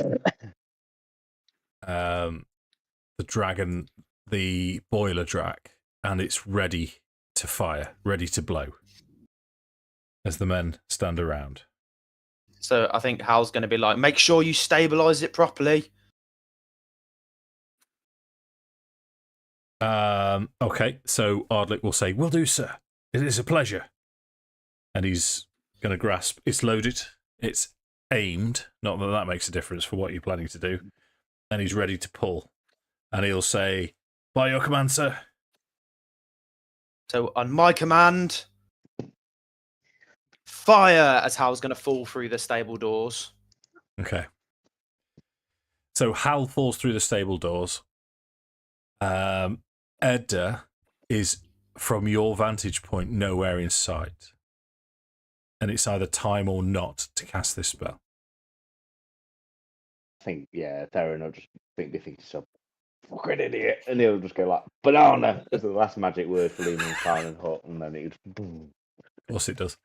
dragon, the boiler drac, and it's ready to fire, ready to blow as the men stand around. So I think Hal's going to be like, make sure you stabilise it properly. Okay, so Ardlick will say, "Will do, sir. It is a pleasure." And he's going to grasp. It's loaded. It's aimed. Not that that makes a difference for what you're planning to do. And he's ready to pull. And he'll say, "By your command, sir." So on my command, fire, as Hal's going to fall through the stable doors. Okay. So Hal falls through the stable doors. Edda is, from your vantage point, nowhere in sight. And it's either time or not to cast this spell. I think, yeah, Theron will just think he's a fucking idiot. And he'll just go like, banana! That's the last magic word for Lehman's Tiny Hut. And then it just boom. Of course it does.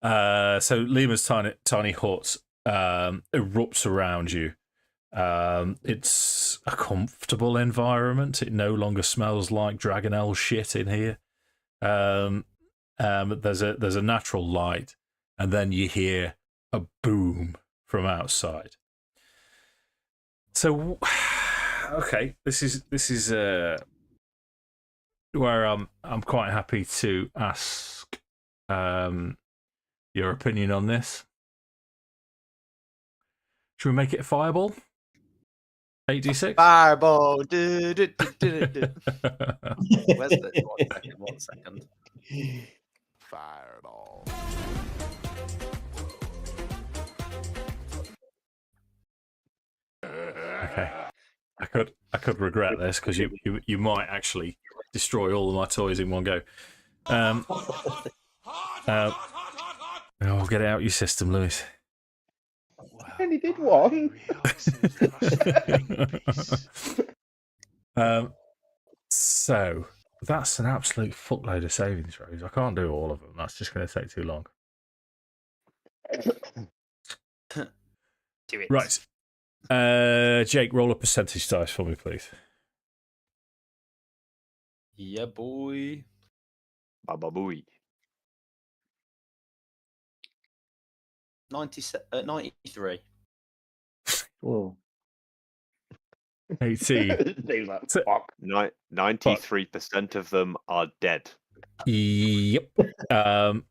So Lima's tiny hut erupts around you. It's a comfortable environment. It no longer smells like Dragonelle shit in here. There's a natural light, and then you hear a boom from outside. So, okay, this is where I'm quite happy to ask your opinion on this. Should we make it a fireball? 8d6? Fireball. Where's the 1 second? Fireball. Okay. I could regret this because you might actually destroy all of my toys in one go. Get it out your system, Lewis. I only did one. So that's an absolute fuckload of saving throws. I can't do all of them. That's just going to take too long. Do it. Right. Jake, roll a percentage dice for me, please. Yeah, boy. Baba booey. 93. Whoa. 18. He's like, So- fuck. 93% of them are dead. Yep.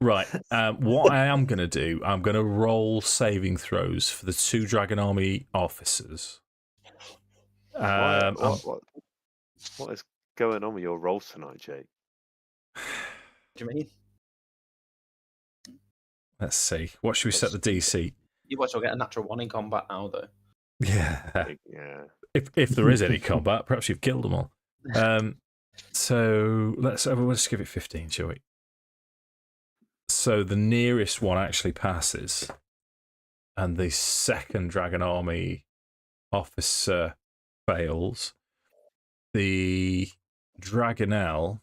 Right. What I am going to do, I'm going to roll saving throws for the 2 Dragon Army officers. What is going on with your rolls tonight, Jake? What do you mean? Let's see. What should we set the DC? You watch, I'll get a natural 1 in combat now, though. Yeah. Yeah. If there is any combat, perhaps you've killed them all. So let's give it 15, shall we? So the nearest one actually passes, and the 2nd Dragon Army officer fails. The Dragonelle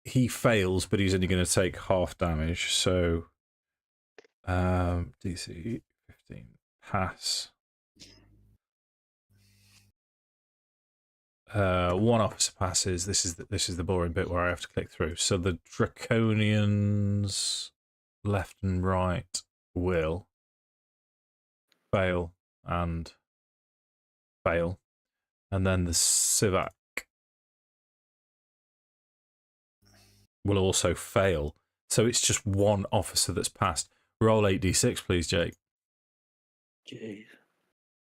he fails, but he's only going to take half damage. So DC 15 pass. 1 officer passes. This is the boring bit where I have to click through. So the Draconians left and right will fail. and fail. And then the Civac will also fail. So it's just one officer that's passed. Roll 8d6, please, Jake. Jeez.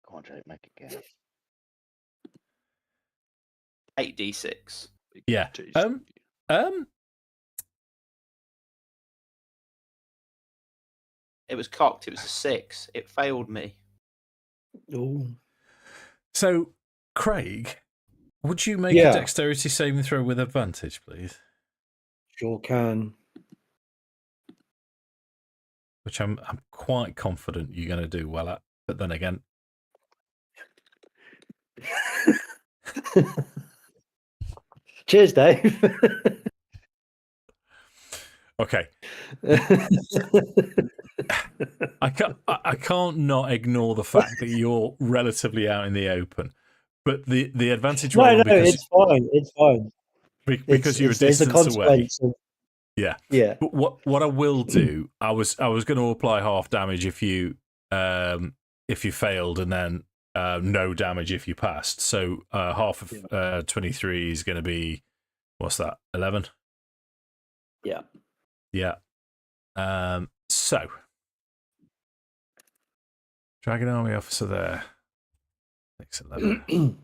Come on, Jake, make it count. 8d6. Yeah. Jeez. It was cocked. It was a 6. It failed me. Oh. So, Craig, would you make Yeah. a dexterity saving throw with advantage, please? Sure can. Which I'm quite confident you're going to do well at. But then again, Cheers, Dave. okay. I can't not ignore the fact that you're relatively out in the open. But the advantage roll no, because it's fine. It's fine. Because you're a It's a distance away. consequence of, Yeah. yeah. But what I will do, I was going to apply half damage if you failed, and then no damage if you passed. So half of 23 is going to be, what's that? 11. Yeah. Yeah. So Dragon Army officer there. 611.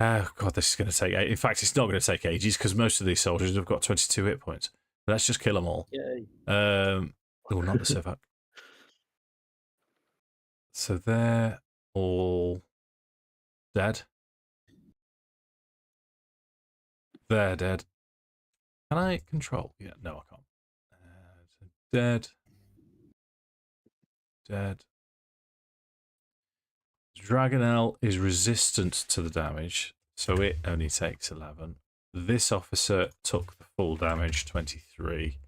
Oh god, this is going to take. In fact, it's not going to take ages because most of these soldiers have got 22 hit points. Let's just kill them all. Yay. Oh, not the Civac. So they're all dead. They're dead. Can I control? Yeah, no, I can't. So dead. Dead. Dragonel is resistant to the damage, so it only takes 11. This officer took the full damage, 23.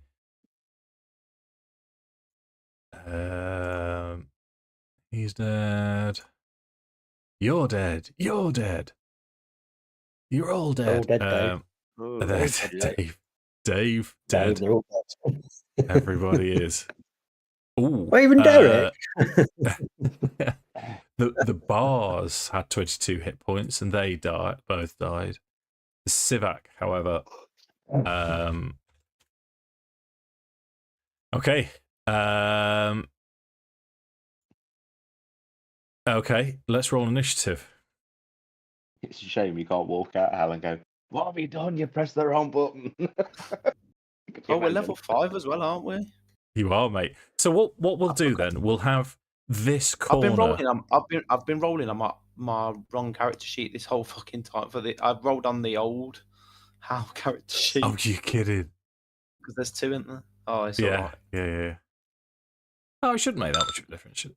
He's dead. You're dead. You're dead. You're all dead. All dead, Dave. Dave, Dave, dead. they're all dead. Everybody is. Ooh, Well, even Derek. the bars had 22 hit points and they both died. The Civac, however, okay. Okay, let's roll initiative. It's a shame you can't walk out, Hal, and go, "What have you done? You pressed the wrong button." Oh, we're level 5 as well, aren't we? You are, mate. So what we'll do then? We'll have this corner. I've been rolling on my wrong character sheet this whole fucking time. I've rolled on the old Hal character sheet. Oh, you kidding? Because there's 2 in there. Oh, it's Yeah, alright. yeah. Oh, it shouldn't make that much of a difference. Should it?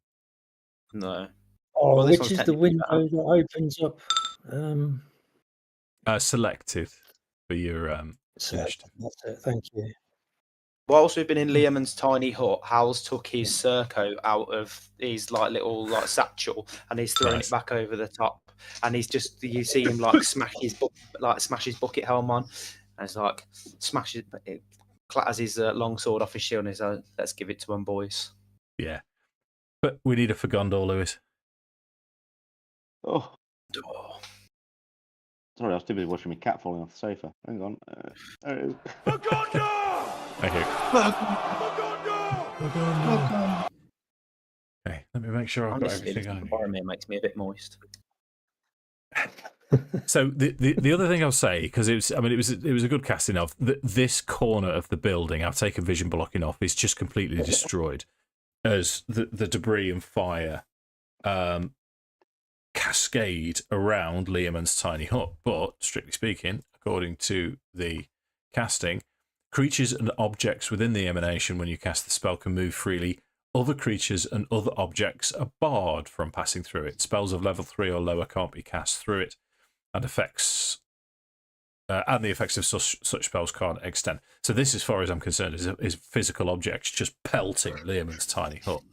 No. Oh, Well, this which one's is the window that opens up? Selected for your initiative. That's it. Thank you. Whilst we've been in Liamon's tiny hut, Hal's took his Serco out of his little satchel and he's throwing it back over the top. And he's just, you see him smash his bucket helm on, and it's smashes it, clatters his long sword off his shield, and he's like, "Let's give it to them, boys." Yeah, but we need a for Gondor, Lewis. Oh, sorry, I was too busy watching my cat falling off the sofa. Hang on. There it is. Thank you. Okay, let me make sure I've got everything on. Boromir makes me a bit moist. So the other thing I'll say, because it was a good casting of this corner of the building. I've taken vision blocking off. It's just completely destroyed as the debris and fire cascade around Liamon's tiny hut. But strictly speaking, according to the casting, creatures and objects within the emanation when you cast the spell can move freely. Other creatures and other objects are barred from passing through it. Spells of level 3 or lower can't be cast through it, and the effects of such spells can't extend. So this, as far as I'm concerned, is physical objects just pelting Liamon's tiny hut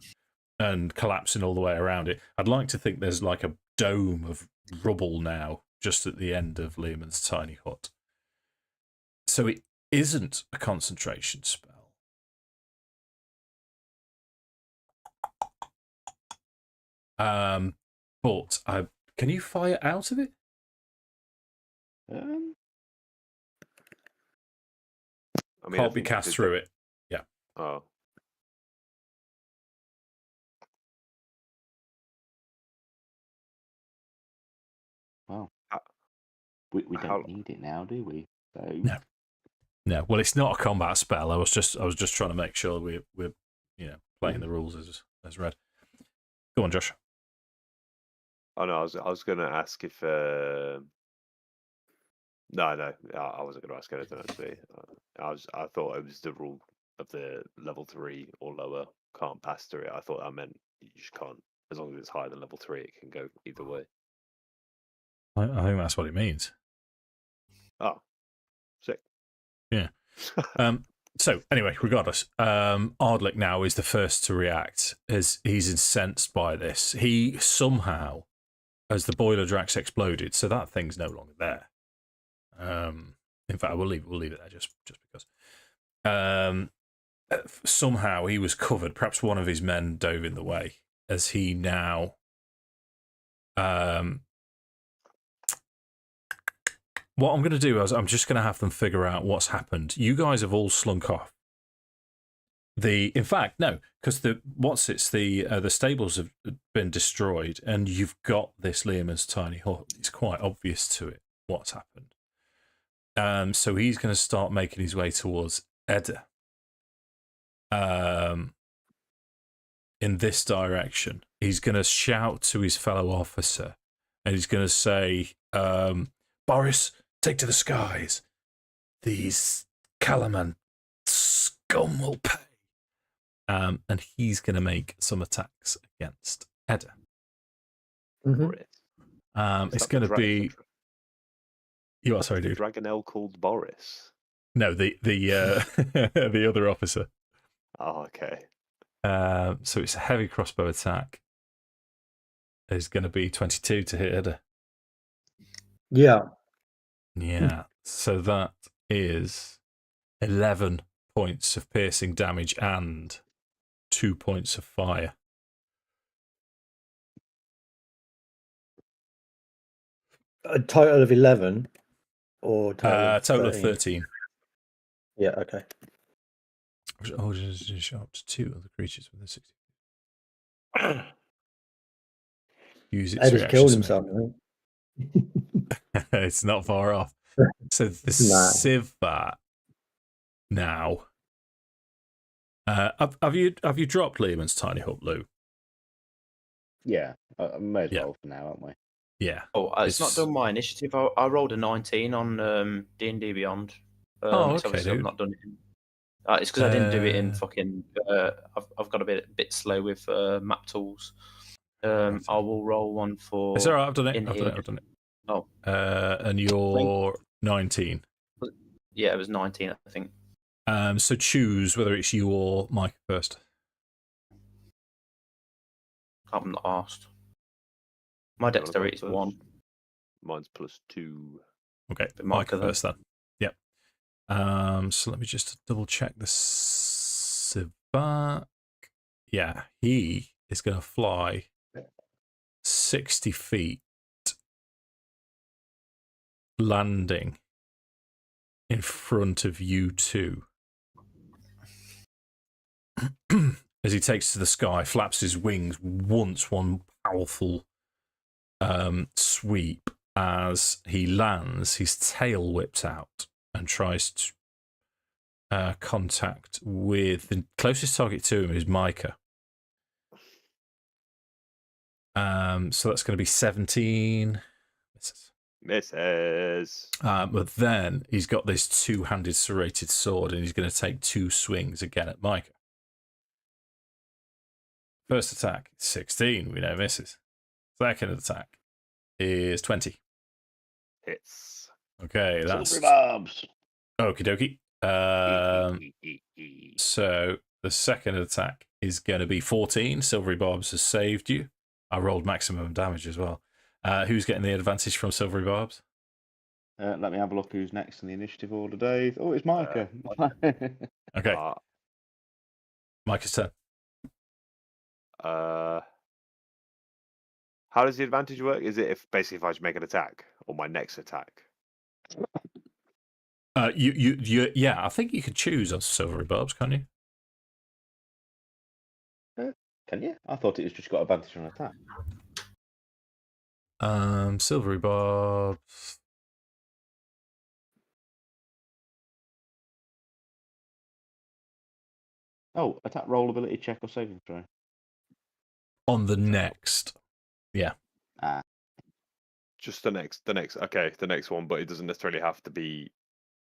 and collapsing all the way around it. I'd like to think there's a dome of rubble now just at the end of Liamon's tiny hut. So it isn't a concentration spell. But can you fire out of it? I mean, I Can't be think cast it's- through it. Yeah. Oh. Well, How- we how- don't need it now, do we? So No. No. Well, it's not a combat spell. I was just trying to make sure we're playing the rules as read. Go on, Josh. Oh no, I was going to ask if. No, I wasn't going to ask anything actually. I thought it was the rule of the level 3 or lower can't pass through it. I thought that meant you just can't, as long as it's higher than level 3, it can go either way. I think that's what it means. Oh, sick. Yeah. So anyway, regardless, Ardlick now is the first to react as he's incensed by this. He somehow, as the boiler Drax exploded, so that thing's no longer there. In fact, we'll leave it there just because. Somehow he was covered. Perhaps one of his men dove in the way as he now. What I'm going to do is I'm just going to have them figure out what's happened. You guys have all slunk off. In fact, no, because the stables have been destroyed, and you've got this Learman's tiny hut. It's quite obvious to it what's happened. So he's going to start making his way towards Edda. In this direction, he's going to shout to his fellow officer, and he's going to say, "Boris, take to the skies. These Calaman scum will pay." And he's going to make some attacks against Edda. It's going to be. You are sorry, dude. Dragonel called Boris. No, the the other officer. Oh, okay. So it's a heavy crossbow attack. It's going to be 22 to hit Edda. Yeah. Yeah. So that is 11 points of piercing damage and 2 points of fire. A total of 11 or Total of 13? 13. Yeah, okay. Oh, just sharp to 2 other creatures within 60. Use its Edda's killed reaction. himself, I think. It's not far off. So the Civat now. Have you dropped Lehman's tiny hut, Lou? yeah, I may as Yeah. well for now, aren't we? Yeah. Oh, it's not done my initiative. I rolled a 19 on D&D Beyond. Oh, it's okay, obviously I've dude. not done it. It's because I didn't do it in Uh, fucking. I've got a bit slow with map tools. I will roll one for. It's all right. I've done it. in I've here. done it. Oh, And you're 19. yeah, it was 19, I think. So choose whether it's you or Mike first. I'm not asked. My wanna go dexterity is first? 1. Mine's +2. Okay, But Mike Micah then. first then. Yep. So let me just double check the Civat. Yeah, he is going to fly 60 feet, landing in front of you two. As he takes to the sky, flaps his wings once, one powerful sweep. As he lands, his tail whips out and tries to contact with the closest target to him is Micah. So that's going to be 17. Misses. But then he's got this two-handed serrated sword, and he's going to take 2 swings again at Micah. First attack, 16. We know misses. Second attack is 20. Hits. Okay, that's Silvery barbs. okie dokie. So the second attack is going to be 14. Silvery Barbs has saved you. I rolled maximum damage as well. Who's getting the advantage from Silvery Barbs? Let me have a look who's next in the initiative order, Dave. Oh, it's Micah. Okay, Micah's turn. How does the advantage work? Is it if basically if I just make an attack or my next attack? Yeah, I think you could choose on silvery barbs, can't you? Can you? I thought it was just got advantage on attack. Silvery barbs. Oh, attack roll, ability check, or saving throw. On the next. Yeah. Ah, Just the next. Okay, the next one, but it doesn't necessarily have to be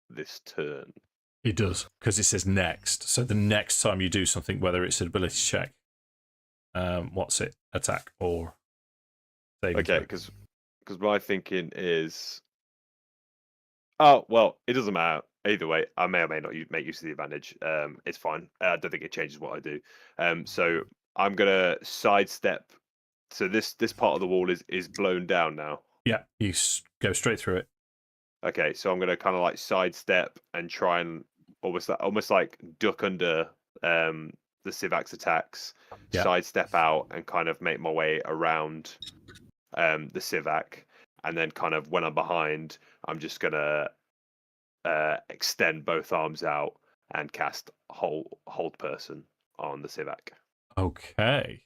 this turn. It does, because it says next. So the next time you do something, whether it's an ability check, what's it, attack or saving Okay, throw. because my thinking is, oh well, it doesn't matter either way. I may or may not make use of the advantage. It's fine. I don't think it changes what I do. So I'm gonna sidestep. So this part of the wall is blown down now. Yeah, you go straight through it. Okay, so I'm gonna kind of like sidestep and try and almost like duck under the Sivak's attacks, Yeah. sidestep out and kind of make my way around the Sivak, and then kind of when I'm behind, I'm just gonna extend both arms out and cast hold person on the Sivak. Okay.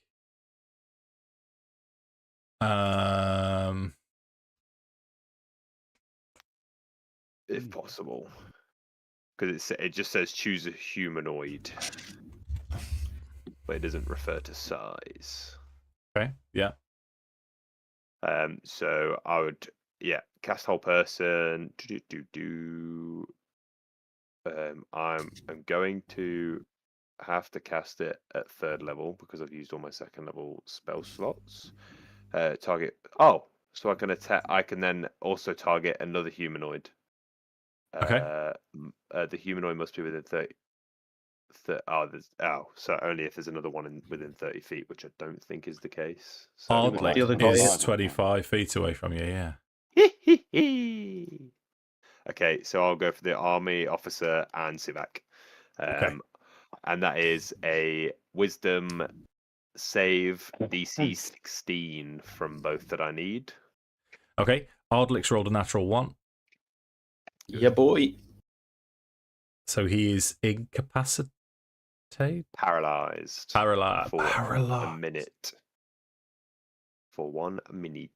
If possible, because it just says choose a humanoid, but it doesn't refer to size. Okay. Yeah. So I would cast whole person. I'm going to have to cast it at 3rd level because I've used all my 2nd level spell slots. Target. Oh, so I can attack. I can then also target another humanoid. Okay. The humanoid must be within 30. So only if there's another one within 30 feet, which I don't think is the case. So Oddly, The other guy is is- 25 feet away from you, yeah. Okay, so I'll go for the army officer and Sivak. Okay. And that is a wisdom save DC 16 from both that I need. Okay. Ardlick's rolled a natural 1, Yeah, boy. so he is incapacitated. Paralyzed. Paralyzed. For a minute. For 1 minute.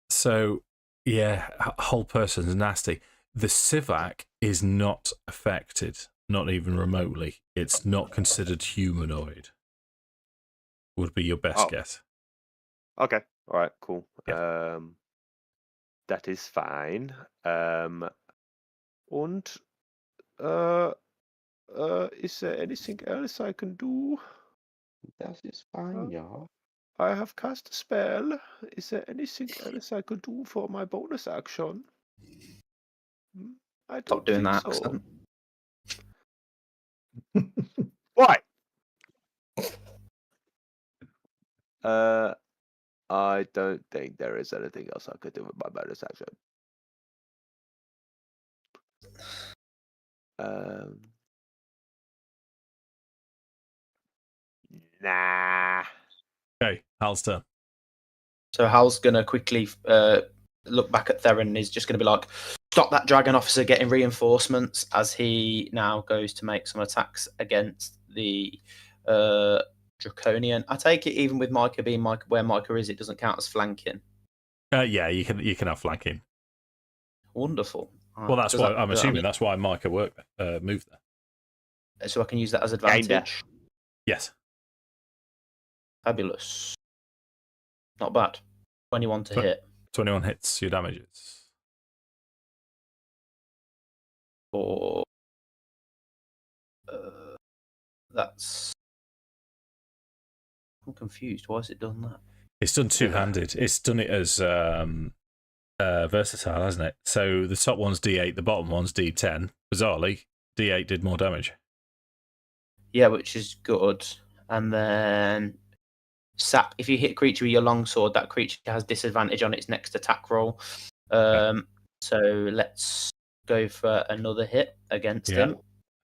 So, yeah, whole person's nasty. The Sivak is not affected, not even remotely. It's not considered humanoid. Would be your best Oh. guess. Okay. All right. Cool. Yeah. That is fine. And is there anything else I can do? that is fine, yeah. I have cast a spell. Is there anything else I could do for my bonus action? I don't Stop doing think that so. accent. Why? I don't think there is anything else I could do with my bonus action. Nah. Okay, Hal's turn. So Hal's gonna quickly look back at Theron and is just gonna be like, "Stop that dragon officer getting reinforcements!" As he now goes to make some attacks against the Draconian. I take it even with Micah being where Micah is, it doesn't count as flanking. Yeah, you can have flanking. Wonderful. Well, that's why I'm assuming that's why Micah moved there. So I can use that as advantage. Yes. Fabulous. Not bad. 21 to hit. 21 hits your damages. Or that's. I'm confused. Why has it done that? It's done two-handed. It's done it as versatile, hasn't it? So the top one's D8, the bottom one's D10. Bizarrely, D8 did more damage. Yeah, which is good. And then if you hit a creature with your longsword, that creature has disadvantage on its next attack roll. So let's go for another hit against him.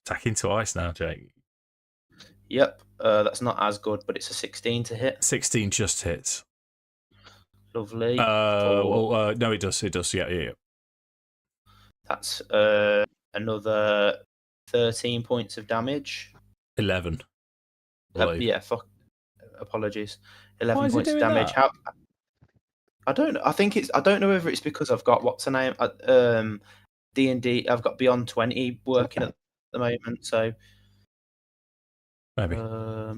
Attacking twice now, Jake. Yep, that's not as good, but it's a 16 to hit. 16 just hits. Lovely. No, it does. It does. Yeah. That's another 13 points of damage. 11. I believe. Yeah, apologies. 11 Why is he points of doing damage. that? I don't know. I don't know whether it's because I've got what's the name? D&D. I've got Beyond 20 working at the moment, so Maybe. I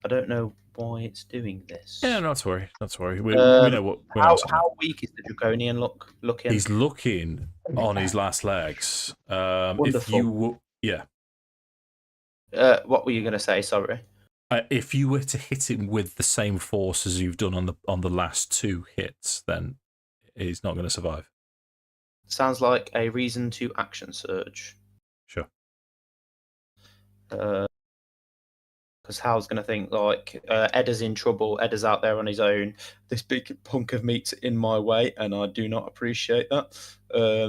don't know why it's doing this. Yeah, not to worry. Not to worry. We know what. How weak is the Draconian looking? He's looking on his last legs. Wonderful. What were you going to say? Sorry. If you were to hit him with the same force as you've done on the last 2 hits, then he's not going to survive. Sounds like a reason to action surge. Sure. Because Hal's going to think, like, Edda's in trouble. Edda's out there on his own. This big hunk of meat's in my way, and I do not appreciate that.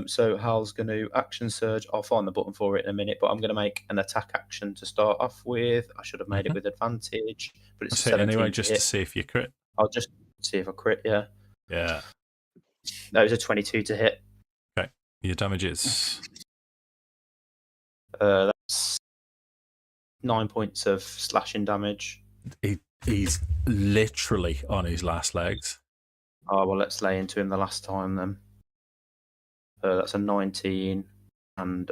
So Hal's going to action surge. I'll find the button for it in a minute, but I'm going to make an attack action to start off with. I should have made it with advantage, but it's 17 anyway, just to see if you crit. I'll just see if I crit, yeah. Yeah. That was a 22 to hit. Okay. Your damage is... That's 9 points of slashing damage. He's literally on his last legs. Oh, well, let's lay into him the last time then. That's a 19, and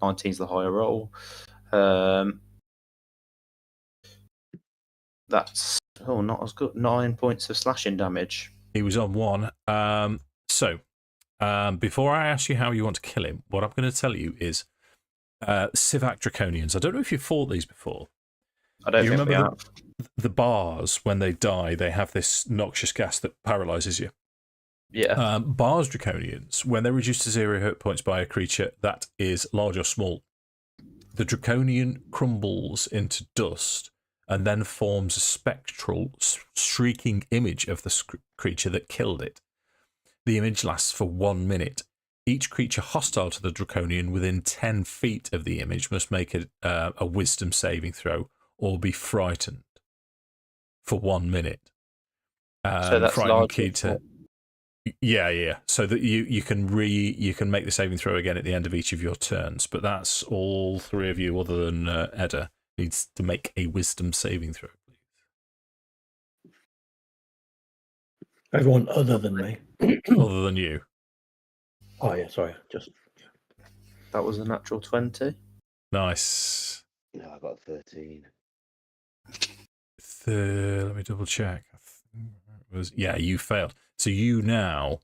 19's the higher roll. That's not as good. 9 points of slashing damage. He was on 1. Before I ask you how you want to kill him, what I'm going to tell you is Civac Draconians. I don't know if you've fought these before. I don't think we have. The bars, when they die, they have this noxious gas that paralyzes you. Yeah. Bars Draconians, when they're reduced to 0 hit points by a creature that is large or small, the Draconian crumbles into dust and then forms a spectral, shrieking image of the creature that killed it. The image lasts for 1 minute. Each creature hostile to the Draconian within 10 feet of the image must make a wisdom saving throw or be frightened for 1 minute. So that's large. Yeah. So that you can make the saving throw again at the end of each of your turns, but that's all 3 of you, other than Edda, needs to make a wisdom saving throw, please. Everyone other than me. Other than you. Oh yeah, sorry. That was a natural 20. Nice. No, I got 13. Let me double check. You failed. So you now,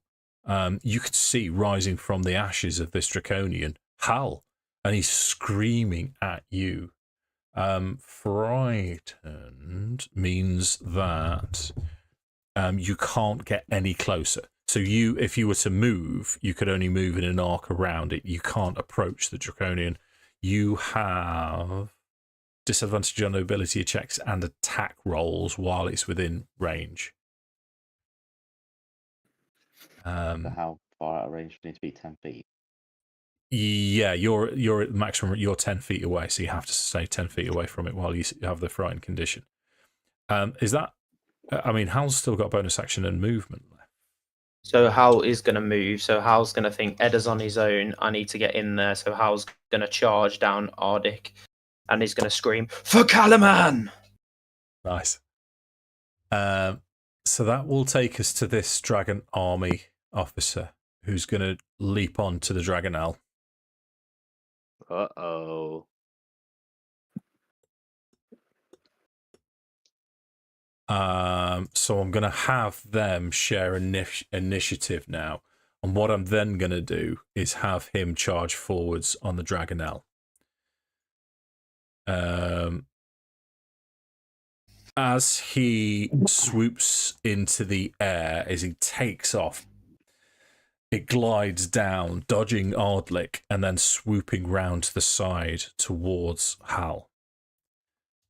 you could see rising from the ashes of this Draconian, Hal, and he's screaming at you. Frightened means that you can't get any closer. So if you were to move, you could only move in an arc around it. You can't approach the Draconian. You have disadvantage on ability checks and attack rolls while it's within range. So how far out of range do you need to be? 10 feet? Yeah, you're at the maximum. You're 10 feet away, so you have to stay 10 feet away from it while you have the frightened condition. Is that... I mean, Hal's still got bonus action and movement left. So Hal is going to move. So Hal's going to think Edda's on his own. I need to get in there. So Hal's going to charge down Ardic, and he's going to scream, "For Calaman!" Nice. So that will take us to this dragon army officer who's going to leap on to the Dragonel. Uh-oh. So I'm going to have them share initiative now. And what I'm then going to do is have him charge forwards on the Dragonel. As he swoops into the air, as he takes off, it glides down, dodging Ardlick, and then swooping round to the side towards Hal.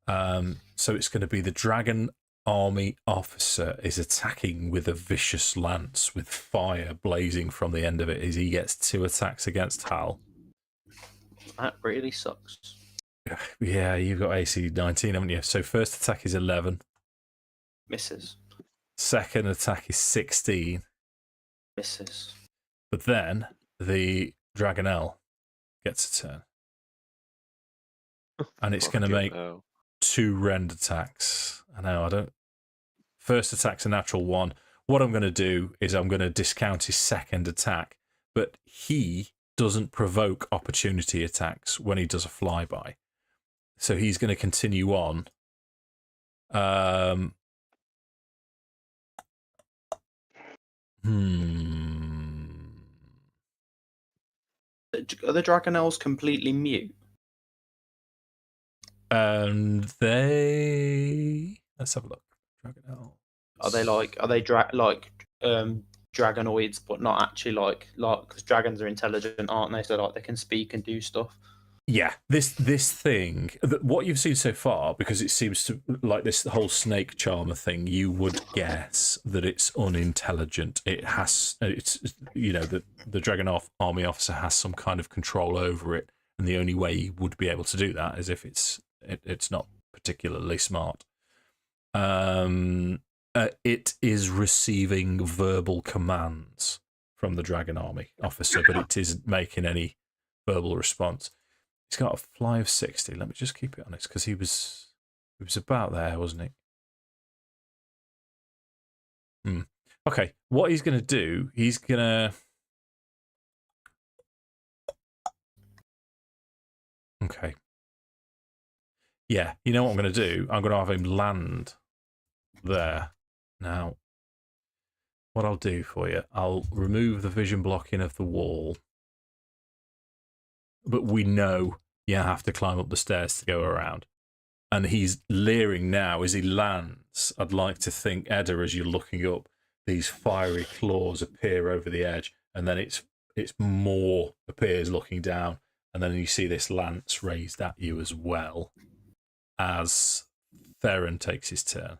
So it's going to be the Dragon Army officer is attacking with a vicious lance with fire blazing from the end of it as he gets 2 attacks against Hal. That really sucks. Yeah, you've got AC 19, haven't you? So first attack is 11. Misses. Second attack is 16. Misses. But then the Dragonelle gets a turn. And it's going to make 2 rend attacks. I know, I don't... First attack's a natural 1. What I'm going to do is I'm going to discount his second attack. But he doesn't provoke opportunity attacks when he does a flyby. So he's going to continue on. Are the Dragonelles completely mute? And they... Let's have a look. Dragonelle. Are they dragonoids, but not actually like because dragons are intelligent, aren't they? So like they can speak and do stuff. Yeah, this thing, what you've seen so far, because it seems to like this whole snake charmer thing, you would guess that it's unintelligent. It's the Dragon army officer has some kind of control over it, and the only way he would be able to do that is if it's not particularly smart. It is receiving verbal commands from the Dragon army officer, but it isn't making any verbal response. He's got a fly of 60. Let me just keep it honest, because he was about there, wasn't he? Okay, what he's going to do, he's going to... Okay. Yeah, you know what I'm going to do? I'm going to have him land there. Now, what I'll do for you, I'll remove the vision blocking of the wall. But we know you have to climb up the stairs to go around. And he's leering now as he lands. I'd like to think, Edda, as you're looking up, these fiery claws appear over the edge, and then it's more appears looking down, and then you see this lance raised at you as well as Theron takes his turn.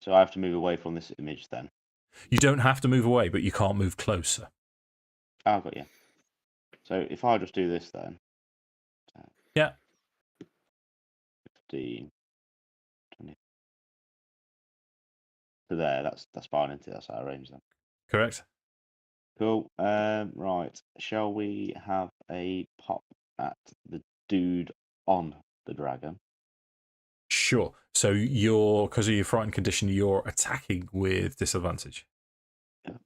So I have to move away from this image then? You don't have to move away, but you can't move closer. Oh, I've got you. So if I just do this then. Yeah. 15, 20. So there, that's fine, isn't it? That's how I arrange them. Correct. Cool. Right. Shall we have a pop at the dude on the dragon? Sure. So because of your frightened condition, you're attacking with disadvantage.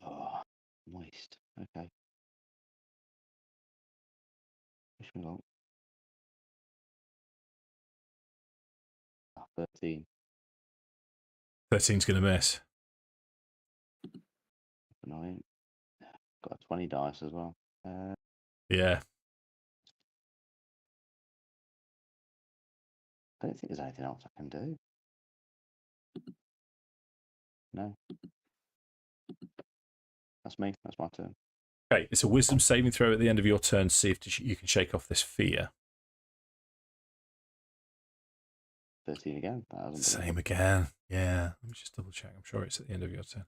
Oh, moist. Okay. Push me along. 13. 13's going to miss. Annoying. Got a 20 dice as well. Yeah. I don't think there's anything else I can do. No. That's me. That's my turn. Okay, it's a wisdom saving throw at the end of your turn to see if you can shake off this fear. 13 again. Same again. Yeah. Let me just double check. I'm sure it's at the end of your turn.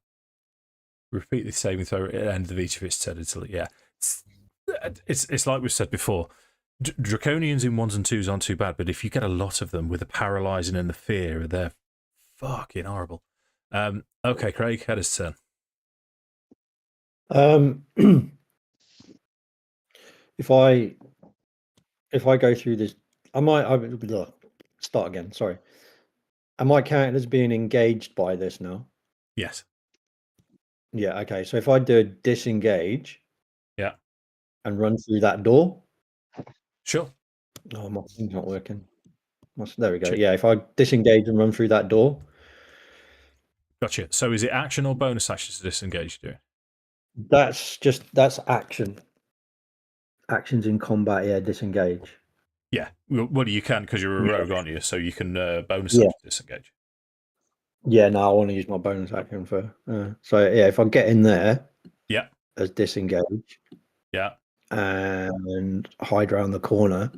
Repeat the saving throw at the end of each of its turn until it's like we've said before. Draconians in 1s and 2s aren't too bad, but if you get a lot of them with the paralysing and the fear, they're fucking horrible. Okay, Craig, had his turn. If I go through this, start again. Sorry. Am I counted as being engaged by this now? Yes. Yeah. Okay. So if I do a disengage, yeah, and run through that door, sure. Oh, my thing's not working. There we go. Yeah. If I disengage and run through that door. Gotcha. So is it action or bonus action to disengage? That's action. Actions in combat, yeah, disengage. Yeah, well, you can because you're a rogue, aren't you? So you can bonus action disengage. Yeah, no, I want to use my bonus action for. So yeah, if I get in there, yeah, as disengage, yeah, and hide around the corner,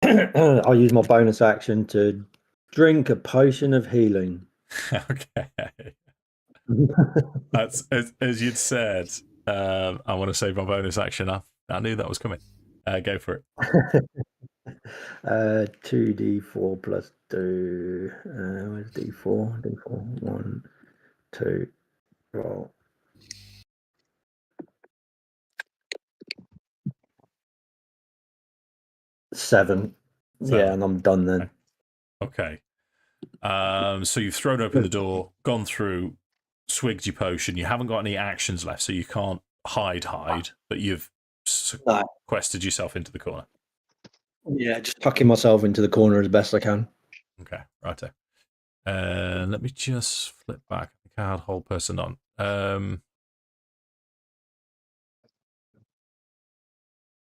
I'll use my bonus action to drink a potion of healing. Okay. That's as you'd said. I want to save my bonus action. I I knew that was coming. Go for it. 2d4 plus 2. Where's d4? D4. 1, 2. Roll. 7. Yeah, and I'm done then. Okay. So you've thrown open the door, gone through, swigged your potion. You haven't got any actions left, so you can't hide, but you've sequestered yourself into the corner. Yeah, just tucking myself into the corner as best I can. Okay, righto. Let me just flip back. I think I had whole person on.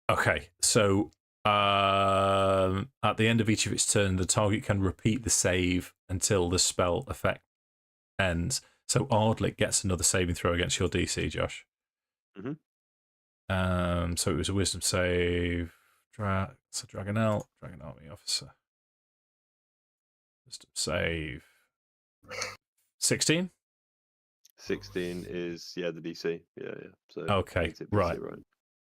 Okay, so at the end of each of its turn, the target can repeat the save until the spell effect ends. So Ardlet gets another saving throw against your DC, Josh. Mm-hmm. So it was a wisdom save. It's a Dragon Army officer. Wisdom save. 16? 16 is, the DC. Yeah. So okay, right.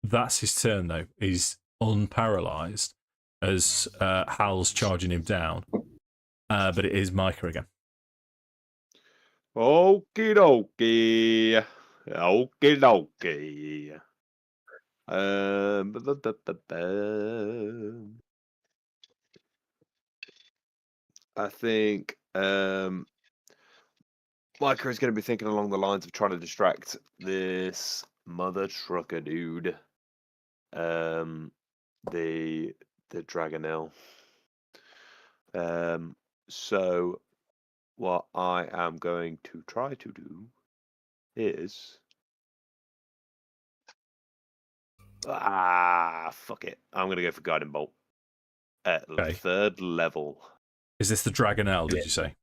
That's his turn, though. He's unparalysed as Hal's charging him down. But it is Micah again. Okie dokie. Okie dokie. I think Micah is going to be thinking along the lines of trying to distract this mother trucker dude. The Dragonel. So what I am going to try to do is fuck it. I'm gonna go for Guiding Bolt at the 3rd level. Is this the Dragonel, did you say?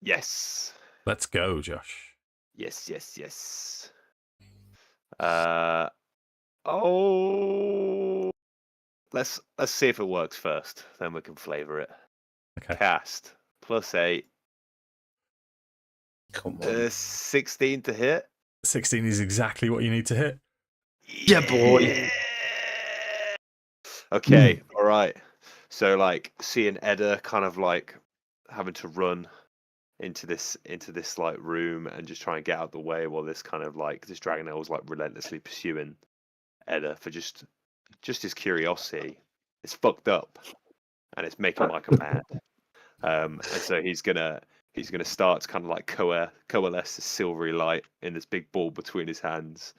Yes. Let's go, Josh. Yes. Let's see if it works first, then we can flavour it. Okay. Cast +8. Come on. 16 to hit. 16 is exactly what you need to hit. Yeah, boy. Okay, all right. So like seeing Edda kind of like having to run into this like room and just try and get out of the way while this kind of like this Dragonel was like relentlessly pursuing Edda for just his curiosity. It's fucked up and it's making Micah mad. And so he's gonna start to kind of like coalesce this silvery light in this big ball between his hands.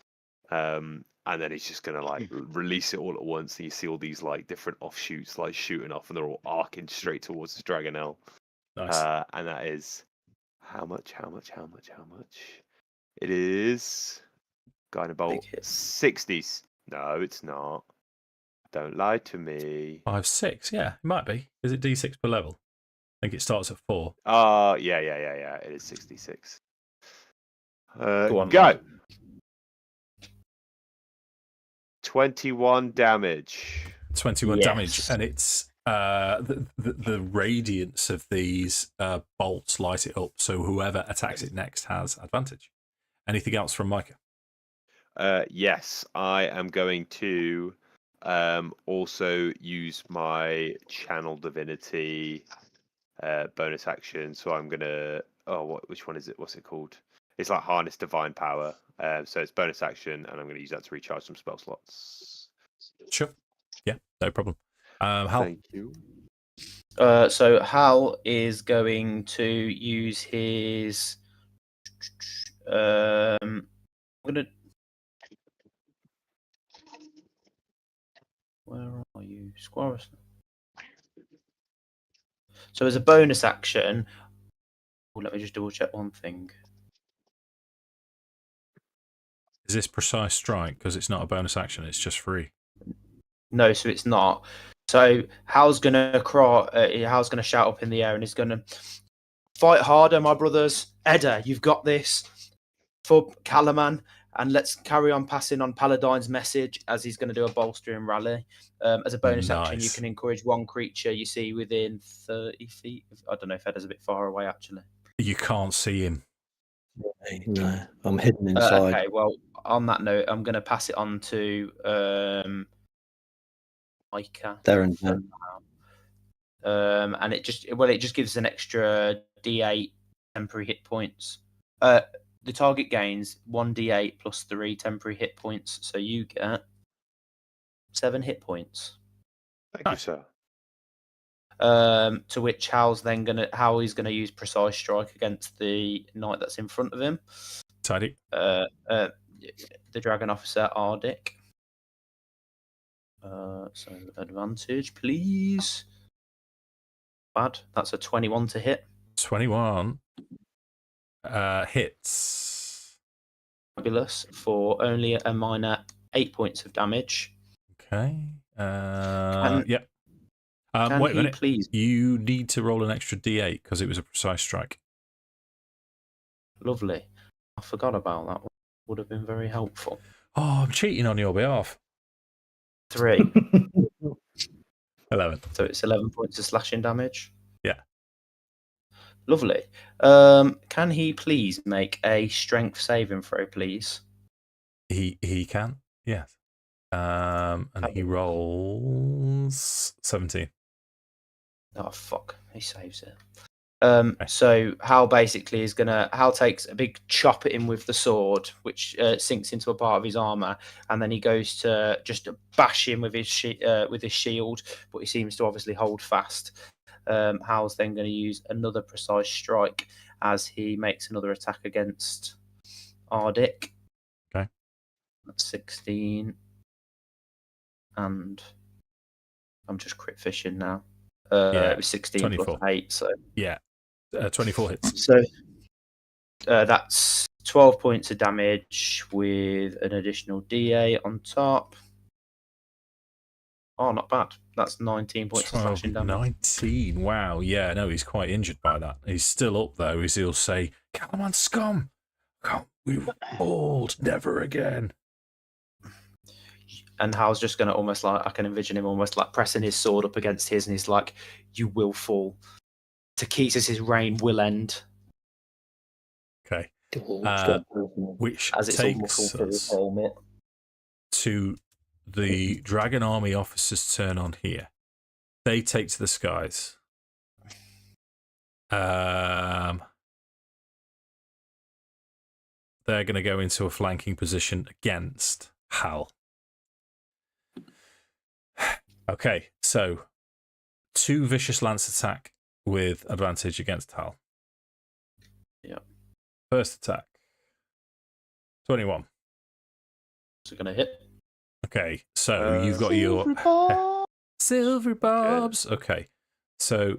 And then he's just gonna like release it all at once, and you see all these like different offshoots like shooting off, and they're all arcing straight towards this Dragonel. Nice. And that is how much? It is Guiding Bolt 60s. No, it's not. Don't lie to me. 5, 6, yeah, it might be. Is it D6 per level? I think it starts at 4. Yeah. It is 66. Go on, go. 21 damage. 21 damage, and it's the radiance of these bolts light it up, so whoever attacks it next has advantage. Anything else from Micah? Yes, I am going to also use my Channel Divinity bonus action. So I'm gonna which one is it? What's it called? It's like Harness Divine Power. So it's bonus action, and I'm going to use that to recharge some spell slots. Sure. Yeah, no problem. Hal? Thank you. So Hal is going to use his. I'm gonna. Where are you, Squirrels? So as a bonus action, let me just double check one thing. Is this Precise Strike? Because it's not a bonus action, it's just free. No, so it's not. So Hal's gonna shout up in the air, and he's gonna fight harder, my brothers. Edda, you've got this. For Calaman, and let's carry on passing on Paladine's message as he's going to do a bolstering rally. As a bonus action, you can encourage one creature you see within 30 feet. I don't know if Edda's a bit far away, actually. You can't see him. No, I'm hidden inside. Okay, well, on that note, I'm going to pass it on to Micah. Theron, And it just gives an extra D8 temporary hit points. The target gains 1d8 plus 3 temporary hit points, so you get 7 hit points. Thank you, sir. To which Hal's gonna use precise strike against the knight that's in front of him. Tidy. The dragon officer Ardic. So advantage, please. Bad. That's a 21 to hit. 21 hits. Fabulous for only a minor 8 points of damage. Okay. Can Wait a he minute. please? You need to roll an extra d8 because it was a precise strike. Lovely. I forgot about that. Would have been very helpful. Oh, I'm cheating on your behalf. 3. 11. So it's 11 points of slashing damage. Yeah. Lovely. Can he please make a strength saving throw, please? He can. Yes. And he rolls 17. Oh fuck! He saves it. So Hal basically is Hal takes a big chop at him with the sword, which sinks into a part of his armor, and then he goes to just bash him with his shield, but he seems to obviously hold fast. Hal's then going to use another precise strike as he makes another attack against Ardic. Okay. That's 16, and I'm just crit fishing now. Yeah, it was 16 24. plus 8, so Yeah. 24 hits. So that's 12 points of damage with an additional D8 on top. Oh, not bad. That's 19 points of slashing damage. 19. Wow. Yeah, no, he's quite injured by that. He's still up, though, as he'll say, Calaman scum! We were old, never again. And Hal's just going to almost like, I can envision him almost like pressing his sword up against his, and he's like, you will fall. Takesis' reign will end. Okay. Which as it's takes all us helmet. to the Dragon Army officers' turn on here. They take to the skies. They're going to go into a flanking position against Hal. Okay, so 2 vicious lance attack with advantage against Hal. Yeah. First attack. 21. Is it going to hit? Okay, so you've got your silver bobs. Okay, so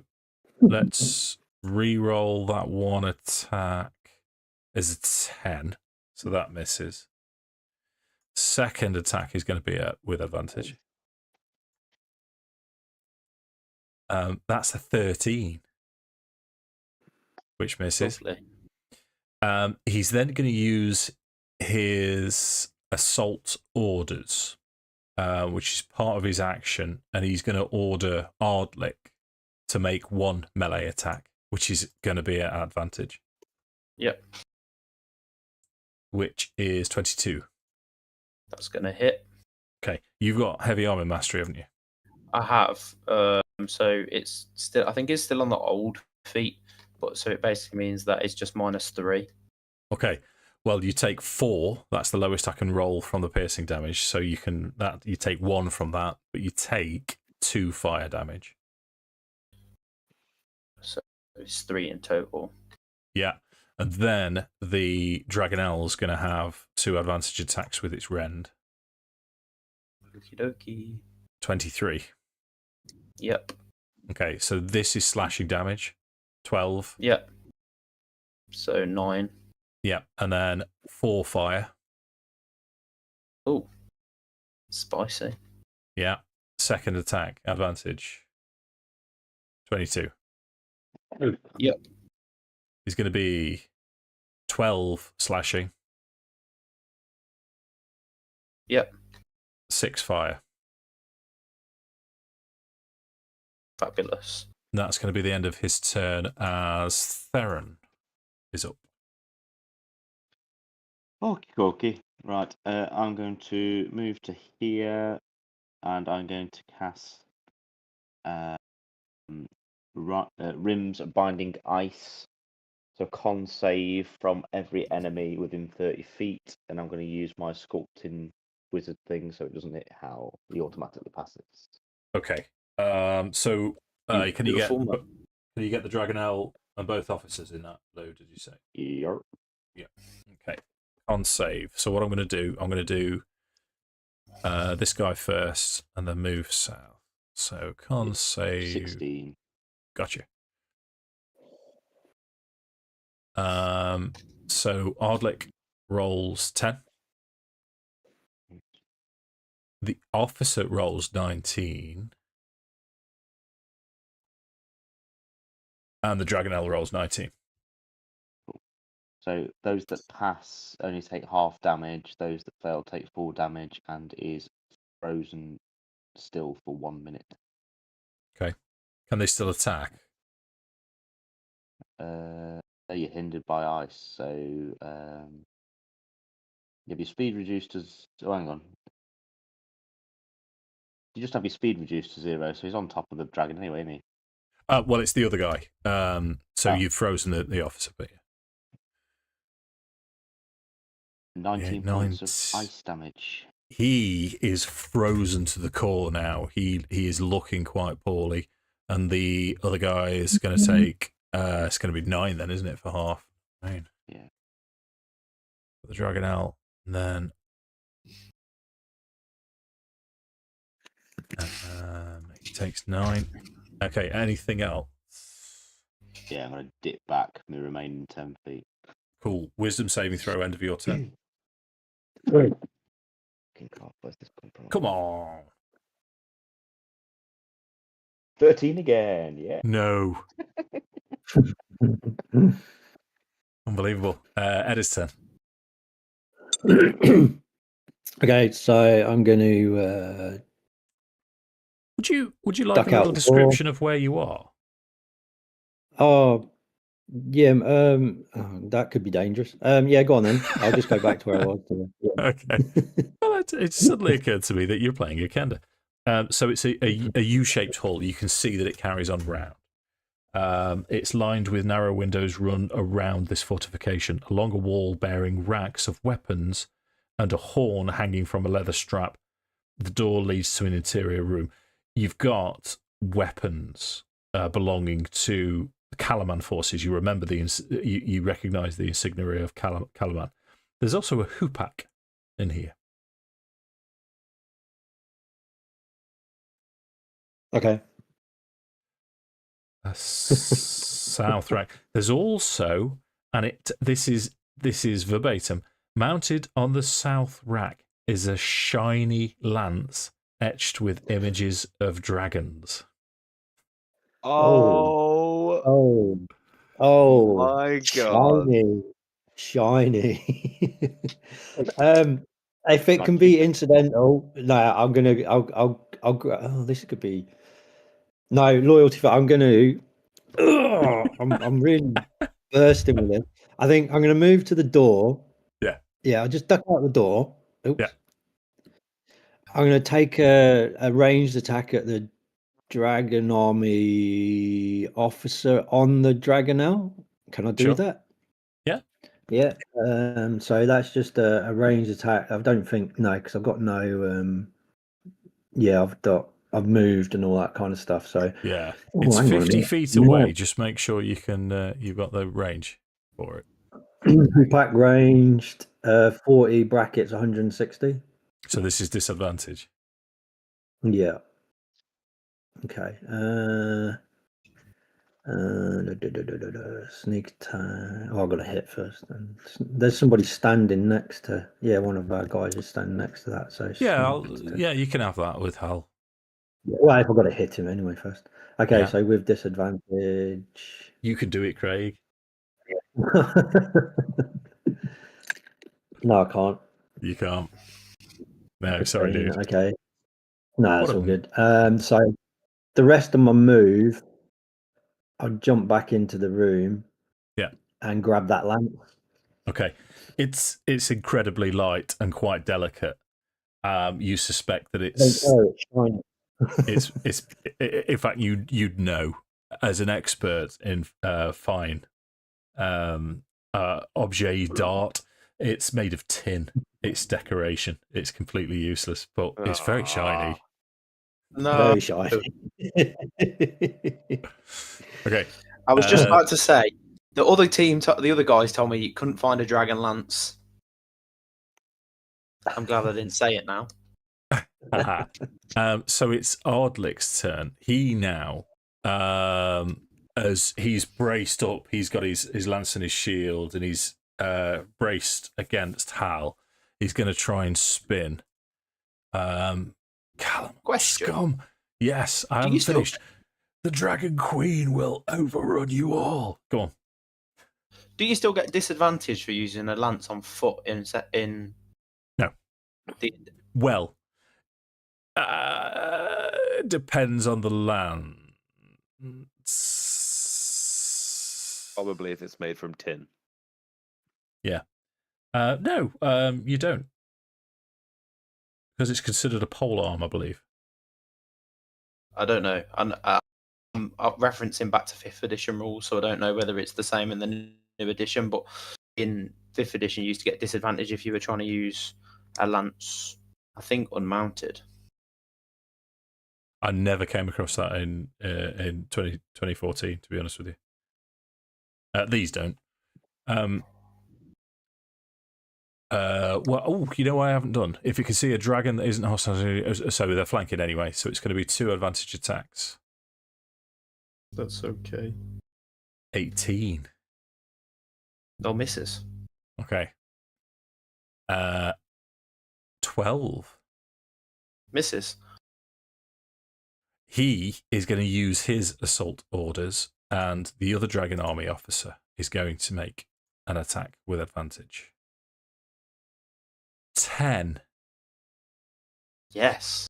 let's re-roll that one attack as a 10, so that misses. Second attack is going to be with advantage. That's a 13, which misses. Lovely. He's then going to use his assault orders, which is part of his action, and he's going to order Ardlick to make 1 melee attack, which is going to be at advantage. Yep. Which is 22. That's going to hit. Okay, you've got heavy armor mastery, haven't you? I have. So it's still, I think it's still on the old feat, but so it basically means that it's just -3. Okay. Well, you take 4. That's the lowest I can roll from the piercing damage. So you take 1 from that, but you take 2 fire damage. So it's 3 in total. Yeah. And then the Dragonelle is going to have 2 advantage attacks with its rend. Okie dokie. 23. Yep. Okay, so this is slashing damage. 12. Yep. So 9. Yeah, and then 4 fire. Oh, spicy. Yeah. Second attack, advantage. 22. Yep. He's going to be 12 slashing. Yep. 6 fire. Fabulous. That's going to be the end of his turn as Theron is up. Okay. Right. I'm going to move to here, and I'm going to cast Rims Binding Ice. So con save from every enemy within 30 feet, and I'm going to use my sculpting wizard thing so it doesn't hit Hal. He automatically passes. Okay. So can you get the Dragonel and both officers in that load? Did you say? Yep. Yeah. Okay. On save. So what I'm going to do this guy first, and then move south. So con save 16. Gotcha. So Ardlick rolls 10. The officer rolls 19. And the Dragonel rolls 19. So those that pass only take half damage, those that fail take full damage, and is frozen still for 1 minute. Okay. Can they still attack? You're hindered by ice, so you have your speed reduced as. Oh, hang on. You just have your speed reduced to 0, so he's on top of the dragon anyway, isn't he? Well, it's the other guy. So you've frozen the officer, but yeah. 19 points of ice damage. He is frozen to the core now. He is looking quite poorly, and the other guy is going to take. It's going to be 9 then, isn't it, for half? 9. Yeah. The Dragonel, and then he takes 9. Okay. Anything else? Yeah, I'm going to dip back my remaining 10 feet. Cool. Wisdom saving throw, end of your turn. Where's this come from? Come on. 13 again, yeah. No. Unbelievable. Edda's turn. Okay, so I'm going to. Would you like duck a little out the description of where you are? Oh, yeah. That could be dangerous. Yeah, go on then. I'll just go back to where I was. Yeah. Okay. Well, it suddenly occurred to me that you're playing a Kender. So it's a U-shaped hall. You can see that it carries on round. It's lined with narrow windows run around this fortification, along a wall bearing racks of weapons and a horn hanging from a leather strap. The door leads to an interior room. You've got weapons belonging to the Calaman forces. You remember you recognise the insignia of Calaman. There's also a hoopak in here. Okay. A south rack. There's also, and this is verbatim, mounted on the south rack is a shiny lance etched with images of dragons. Oh my God. shiny. If it can be incidental, no, I'll this could be loyalty. I'm gonna. I'm really bursting with it. I think I'm gonna move to the door. Yeah. I'll just duck out the door. Oops. Yeah. I'm gonna take a ranged attack at the Dragon Army officer on the Dragonel. Can I do that? Yeah. Yeah. So that's just a ranged attack. I don't think because I've got no. Yeah, I've moved and all that kind of stuff. So yeah, it's 50 feet away. Just make sure you can. You've got the range for it. Pack ranged 40 brackets 160. So this is disadvantage. Yeah. Okay. Sneak attack. Oh, I've got to hit first. And there's somebody standing next to. Yeah, one of our guys is standing next to that. So yeah, you can have that with Hal. Yeah, well, if I've got to hit him anyway first. Okay, so with disadvantage. You can do it, Craig. No, I can't. You can't. No, sorry, dude. Okay. No, that's all good. So the rest of my move, I'll jump back into the room. Yeah. And grab that lamp. Okay, it's incredibly light and quite delicate. You suspect that it's shiny. it's in fact you'd know as an expert in fine objet d'art. It's made of tin. It's decoration. It's completely useless, but it's very shiny. No, Very shiny. Okay, I was just about to say the other team, the other guys told me you couldn't find a Dragonlance. I'm glad I didn't say it now. so it's Ardlick's turn. He now, as he's braced up, he's got his lance and his shield, and he's braced against Hal. He's going to try and spin. Callum, Question. scum. Yes, I haven't finished. The Dragon Queen will overrun you all. Go on. Do you still get disadvantage for using a lance on foot in? No. Well, depends on the land. Probably if it's made from tin. Yeah. No, you don't. Because it's considered a pole arm, I believe. I don't know. I'm referencing back to 5th edition rules, so I don't know whether it's the same in the new edition, but in 5th edition you used to get disadvantage if you were trying to use a lance, I think, unmounted. I never came across that in 2014, to be honest with you. These don't. Well, you know what I haven't done? If you can see a dragon that isn't hostile, so they're flanking anyway, so it's going to be 2 advantage attacks. That's okay. 18. No misses. Okay. 12. Misses. He is going to use his assault orders, and the other dragon army officer is going to make an attack with advantage. 10. Yes.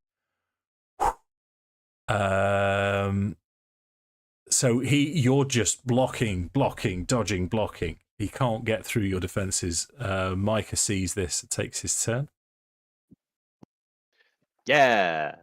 So you're just blocking, dodging, blocking. He can't get through your defenses. Micah sees this and takes his turn. Yeah.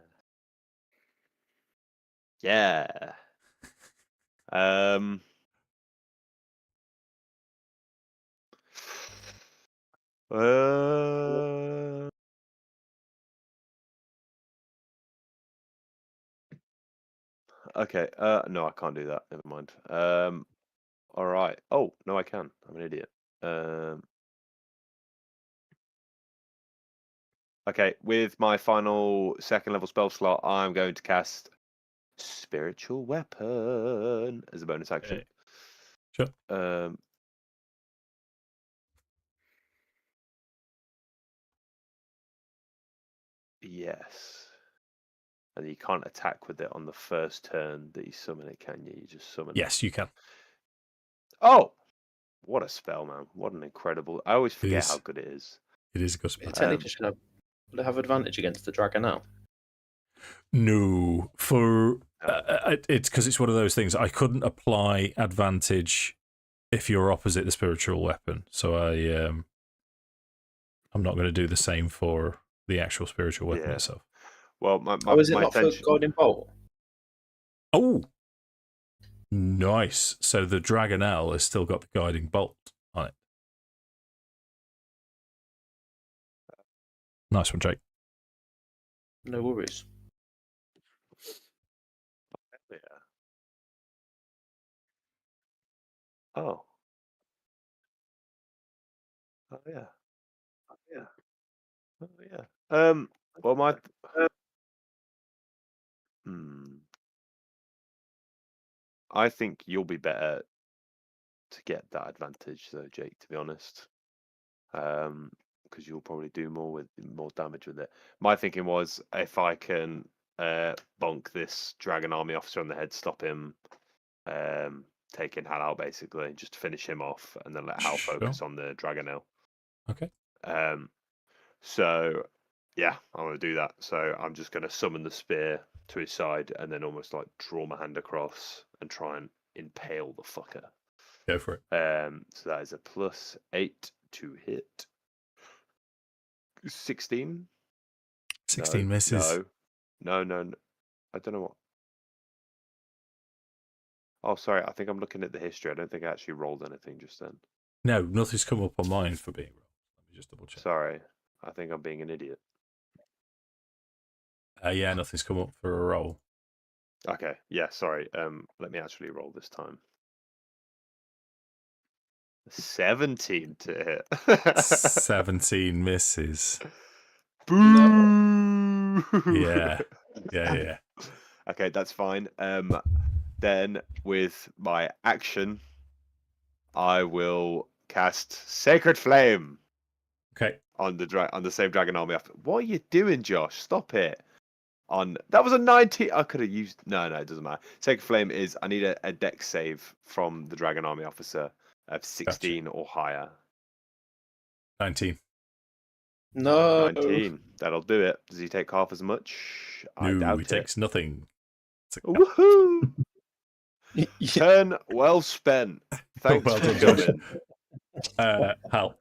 Okay. No, I can't do that. Never mind. All right. Oh no, I can. I'm an idiot. Okay. With my final 2nd level spell slot, I'm going to cast Spiritual Weapon as a bonus action. Sure. Yes. And you can't attack with it on the first turn that you summon it, can you? You just summon it. Yes, you can. Oh! What a spell, man. What an incredible... I always forget is. how good it is. It is a good spell. Technically, should I have advantage against the dragon now? No, for it's because it's one of those things. I couldn't apply advantage if you're opposite the spiritual weapon, so I'm not going to do the same for the actual spiritual weapon itself. Well, my is it not intention... for Guiding Bolt? Oh, nice. So the Dragonelle has still got the Guiding Bolt on it. Nice one, Jake. No worries. Yeah. Oh. Oh yeah. Oh yeah. Oh yeah. Well, my. I think you'll be better to get that advantage, though, Jake. To be honest, because you'll probably do more damage with it. My thinking was if I can bonk this dragon army officer on the head, stop him taking Hal out, basically, just to finish him off, and then let Hal focus on the Dragonelle. Okay. So, yeah, I want to do that. So I'm just going to summon the spear to his side, and then almost like draw my hand across and try and impale the fucker. Go for it. So that is a +8 to hit. 16. 16 misses. No. I don't know what. Oh, sorry. I think I'm looking at the history. I don't think I actually rolled anything just then. No, nothing's come up on mine for being rolled. Let me just double check. Sorry. I think I'm being an idiot. Yeah, nothing's come up for a roll. Okay. Yeah, sorry. Let me actually roll this time. 17 to hit. 17 misses. Boo! Yeah. Okay, that's fine. Then with my action, I will cast Sacred Flame Okay. on the same dragon army. What are you doing, Josh? Stop it. That was a 19. I could have used. No, it doesn't matter. Sacred Flame is. I need a dex save from the dragon army officer of 16 or higher. 19. No. 19. That'll do it. Does he take half as much? I No, doubt he takes nothing. It's a- Woohoo! Turn well spent. Thanks Well for done, Josh. coming. Hal.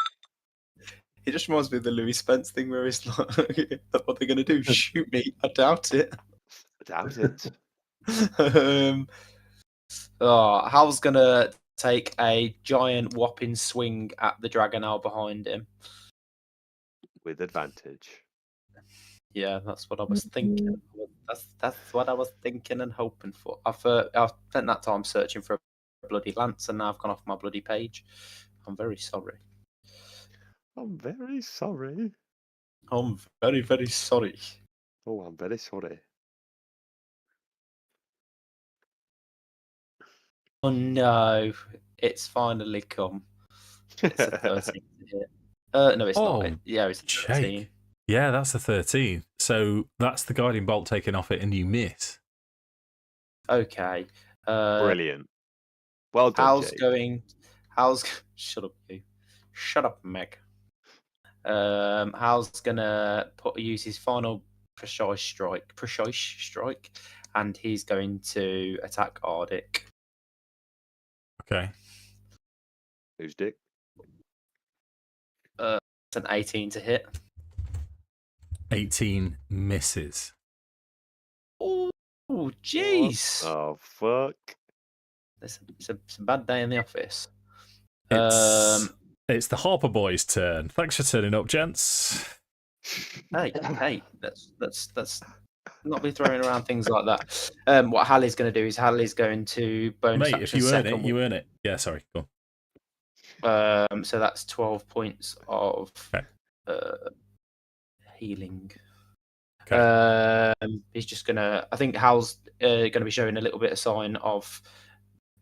It just reminds me of the Louis Spence thing where he's like, what are they going to do? Shoot me? I doubt it. I doubt it. Hal's going to take a giant whopping swing at the Dragonel behind him. With advantage. Yeah, that's what I was thinking. That's what I was thinking and hoping for. I've spent that time searching for a bloody lance, and now I've gone off my bloody page. I'm very sorry. I'm very sorry. I'm very, very sorry. Oh, I'm very sorry. Oh no, it's finally come. It's a 13 to hit. No, it's Oh, not. Yeah, it's a 13. Jake. Yeah, that's a 13. So that's the guiding bolt taken off it, and you miss. Okay. Brilliant. Well done, Jake. Shut up, you. Shut up, Meg. Hal's gonna use his final precise strike, and he's going to attack Ardic. Okay. Who's Dick? It's an 18 to hit. 18 misses. Oh, jeez. Oh, fuck. It's a bad day in the office. It's the Harper boys' turn. Thanks for turning up, gents. Hey, let's not be throwing around things like that. What Hallie's going to do is Hallie's going to bonus Mate, if action you earn it, second. you earn it. Yeah, sorry. Go on. So that's 12 points of Okay. healing. Okay. He's just gonna. I think Hal's going to be showing a little bit of sign of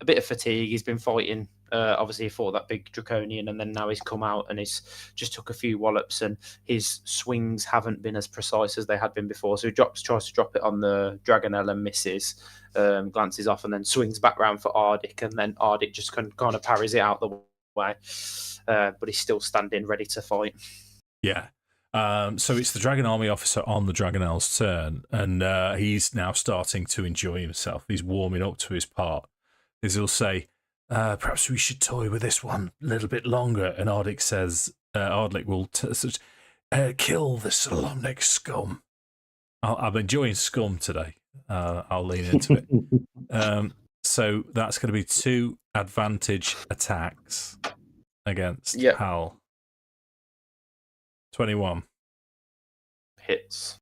a bit of fatigue. He's been fighting. Obviously, he fought that big draconian, and then now he's come out and he's just took a few wallops, and his swings haven't been as precise as they had been before. So he tries to drop it on the Dragonel and misses, glances off, and then swings back round for Ardic, and then Ardic just kind of parries it out the way, but he's still standing ready to fight. Yeah. So it's the Dragon Army officer on the Dragonel's turn, and he's now starting to enjoy himself. He's warming up to his part. As he'll say, perhaps we should toy with this one a little bit longer. And Ardic says, Ardlick will kill the Solamnic scum. I'm enjoying scum today. I'll lean into it. So that's going to be 2 advantage attacks against Hal. 21. Hits.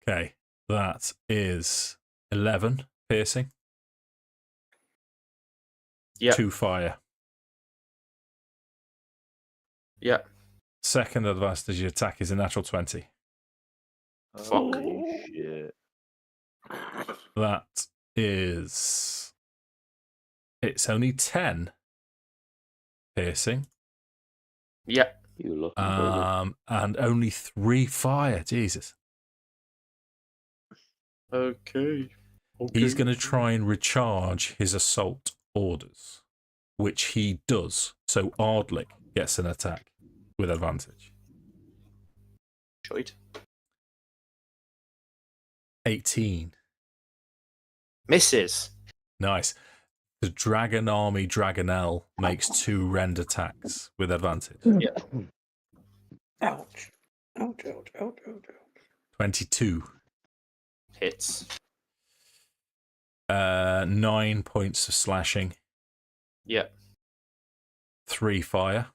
Okay, that is 11 piercing. Yeah. 2 fire. Yeah. Second advantage attack is a natural 20. Fuck. Holy shit. That is. It's only 10 piercing. Yeah. You lucky bugger. And only 3 fire. Jesus. Okay. He's going to try and recharge his assault orders, which he does. So Ardlick gets an attack with advantage. Choit. 18. Misses. Nice. The Dragon Army Dragonel makes 2 rend attacks with advantage. Yeah. Ouch. Ouch, ouch, ouch, ouch, ouch. 22. Hits. 9 points of slashing. Yeah. 3 fire.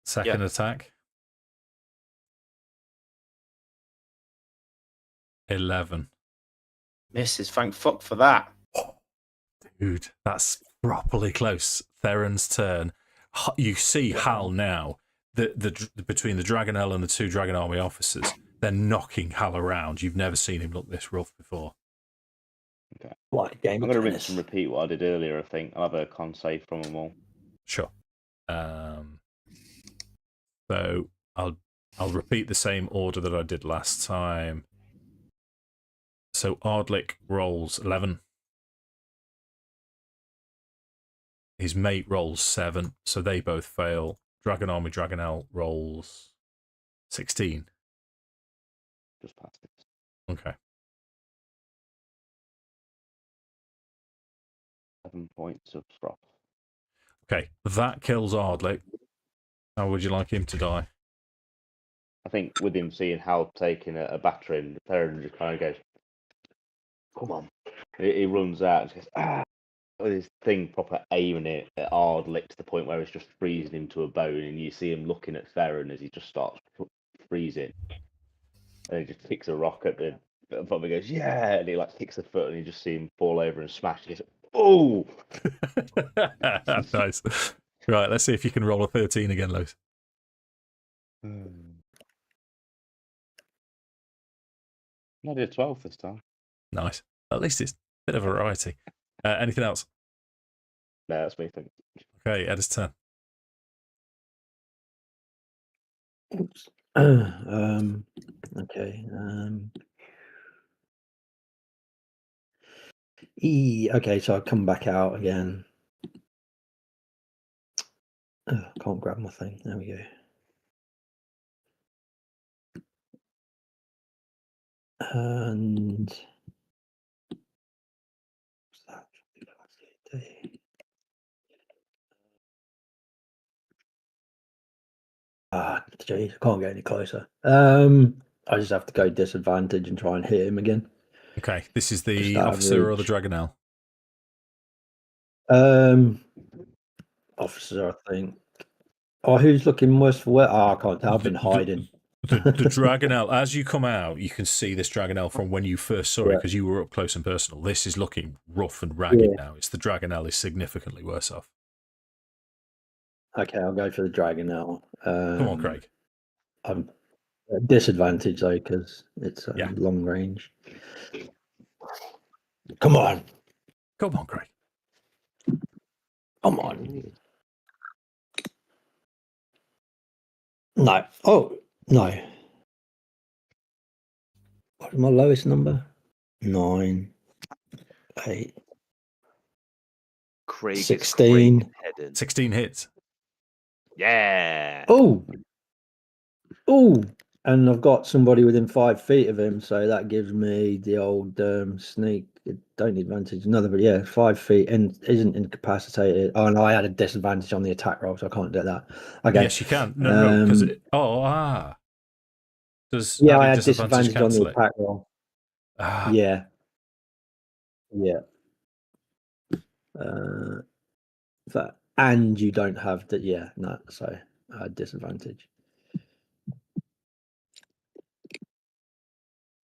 Second attack. 11. Misses. Thank fuck for that. Dude, that's properly close. Theron's turn. You see Hal now. The between the Dragonel and the 2 Dragon Army officers, they're knocking Hal around. You've never seen him look this rough before. Okay. Like a game I'm of going to tennis. rinse and repeat what I did earlier, I think. I'll have a con save from them all. Sure. So I'll repeat the same order that I did last time. So Ardlick rolls 11. His mate rolls 7, so they both fail. Dragon Army Dragonel rolls 16. Just past it. Okay. 7 points of froth. Okay, that kills Ardlick. How would you like him to die? I think with him seeing Hal taking a battering, Theron just kind of goes, come on. He runs out and says, ah, with his thing proper aiming it at Ardlick to the point where it's just freezing him to a bone, and you see him looking at Theron as he just starts freezing. And he just kicks a rock at the bottom and goes, yeah, and he like kicks a foot and you just see him fall over and smash. He goes, oh! Nice. Right, let's see if you can roll a 13 again, Lois. I did 12 this time. Nice. At least it's a bit of variety. Anything else? No, that's me. Thank you. Okay, Edda's turn. Oops. Okay. Okay, so I'll come back out again. Can't grab my thing. There we go. And what's that? Geez, I can't get any closer. I just have to go disadvantage and try and hit him again. Okay, this is the Just out of officer or the reach. Dragonel? Officer, I think. Oh, who's looking worse for wear? Oh, I can't tell. I've been hiding. The Dragonel, as you come out, you can see this Dragonel from when you first saw it because you were up close and personal. This is looking rough and ragged now. It's the Dragonel is significantly worse off. Okay, I'll go for the dragon now. Come on, Craig. I'm at disadvantage though because it's long range. Come on. Come on, Craig. Come on. No. Oh, no. What's my lowest number? 9, 8, Craig 16. Is Craig 16 hits. Yeah. Oh. Oh. And I've got somebody within 5 feet of him, so that gives me the old sneak. Don't need advantage. Another, but yeah, 5 feet and isn't incapacitated. Oh no, I had a disadvantage on the attack roll, so I can't do that. Okay. Yes, you can. No, because does I had disadvantage disadvantage on the cancel it? attack roll. Ah. Yeah. That, and you don't have the so I had disadvantage.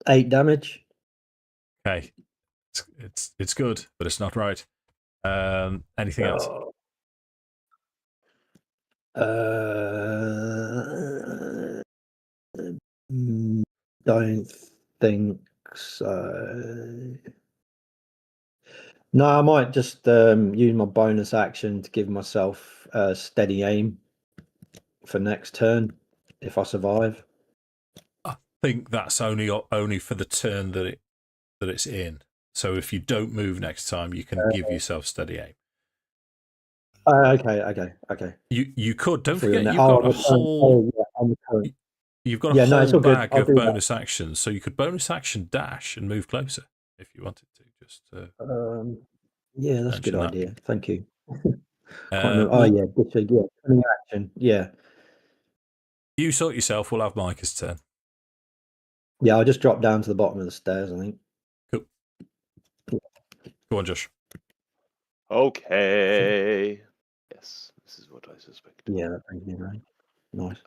8 damage. Okay, it's good, but it's not right. Anything else? Don't think so. No, I might just use my bonus action to give myself a steady aim for next turn if I survive. I think that's only for the turn that it's in. So if you don't move next time, you can give yourself steady aim. Okay. You could. Don't For forget your you've got a return. whole. On the turn. You've got a Yeah, no, whole it's all good. bag I'll of do that. bonus actions, so you could bonus action dash and move closer if you wanted to. Just Yeah, that's a good mention that. idea. Thank you. Can't Uh, remember. Oh well, yeah, cunning action. Yeah, you sort yourself. We'll have Micah's turn. yeah. I'll just drop down to the bottom of the stairs. I think. Cool. Go on, Josh. Okay. Yes, this is what I suspect. Yeah, that brings me right. Nice.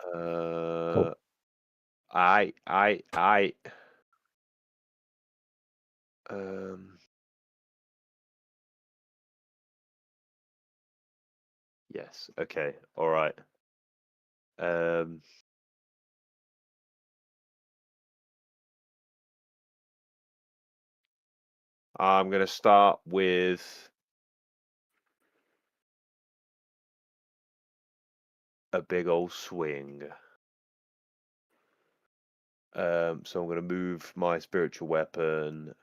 I. Yes. Okay. All right. I'm gonna start with a big old swing. So I'm gonna move my spiritual weapon.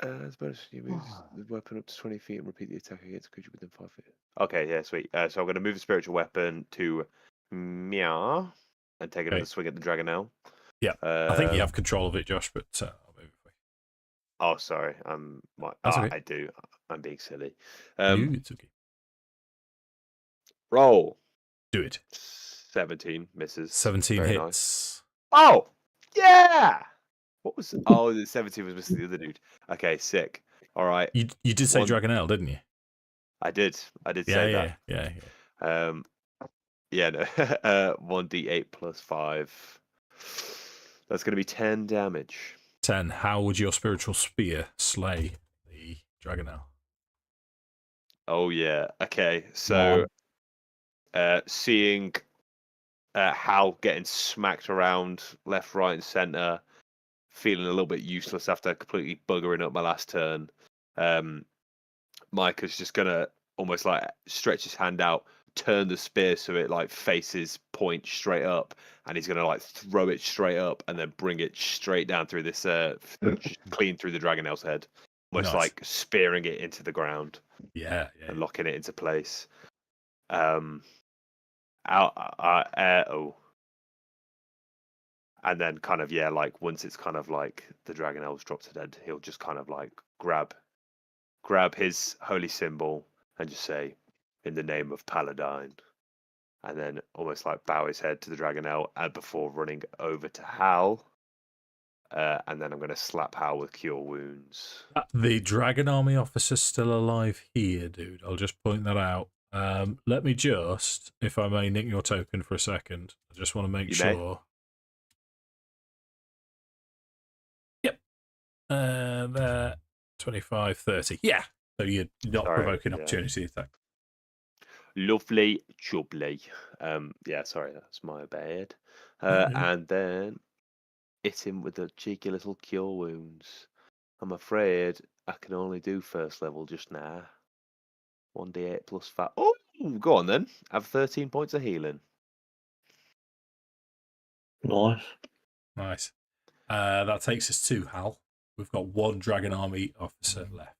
As bonus, you move the weapon up to 20 feet and repeat the attack against a creature within 5 feet. Okay, yeah, sweet. So I'm going to move the spiritual weapon to Meow and take another swing at the Dragonelle. Yeah, I think you have control of it, Josh, but I'll move it for you. Oh, sorry. That's okay. I do. I'm being silly. It's okay. Roll. Do it. 17 misses. 17 Very hits. nice. Oh, yeah! What was... Oh, the 17 was missing the other dude. Okay, sick. All right. You did say Dragonelle, didn't you? I did. I did Yeah, say yeah, that. yeah. Yeah, no. 1d8 plus 5. That's going to be 10 damage. 10. How would your spiritual spear slay the Dragonelle? Oh, yeah. Okay, so seeing Hal getting smacked around left, right, and centre, feeling a little bit useless after completely buggering up my last turn, Micah's just going to almost like stretch his hand out, turn the spear so it like faces point straight up, and he's gonna like throw it straight up and then bring it straight down through this clean through the Dragonelle's head, almost like spearing it into the ground. Yeah. And locking it into place. And then kind of like once it's kind of like the Dragonelle's dropped to dead, he'll just kind of like grab his holy symbol and just say, "In the name of Paladine," and then almost like bow his head to the Dragonelle before running over to Hal. And then I'm going to slap Hal with Cure Wounds. The Dragon Army officer's still alive here, dude. I'll just point that out. Let me just, if I may, nick your token for a second. I just want to make sure. Yep. 25, 30. Yeah. So you're not provoking opportunity attack. Lovely jubbly. Yeah, sorry, that's my bad. And then hit him with the cheeky little Cure Wounds. I'm afraid I can only do first level just now. 1d8 plus 5. Oh, go on then. Have 13 points of healing. Nice. That takes us to Hal. We've got one Dragon Army officer left.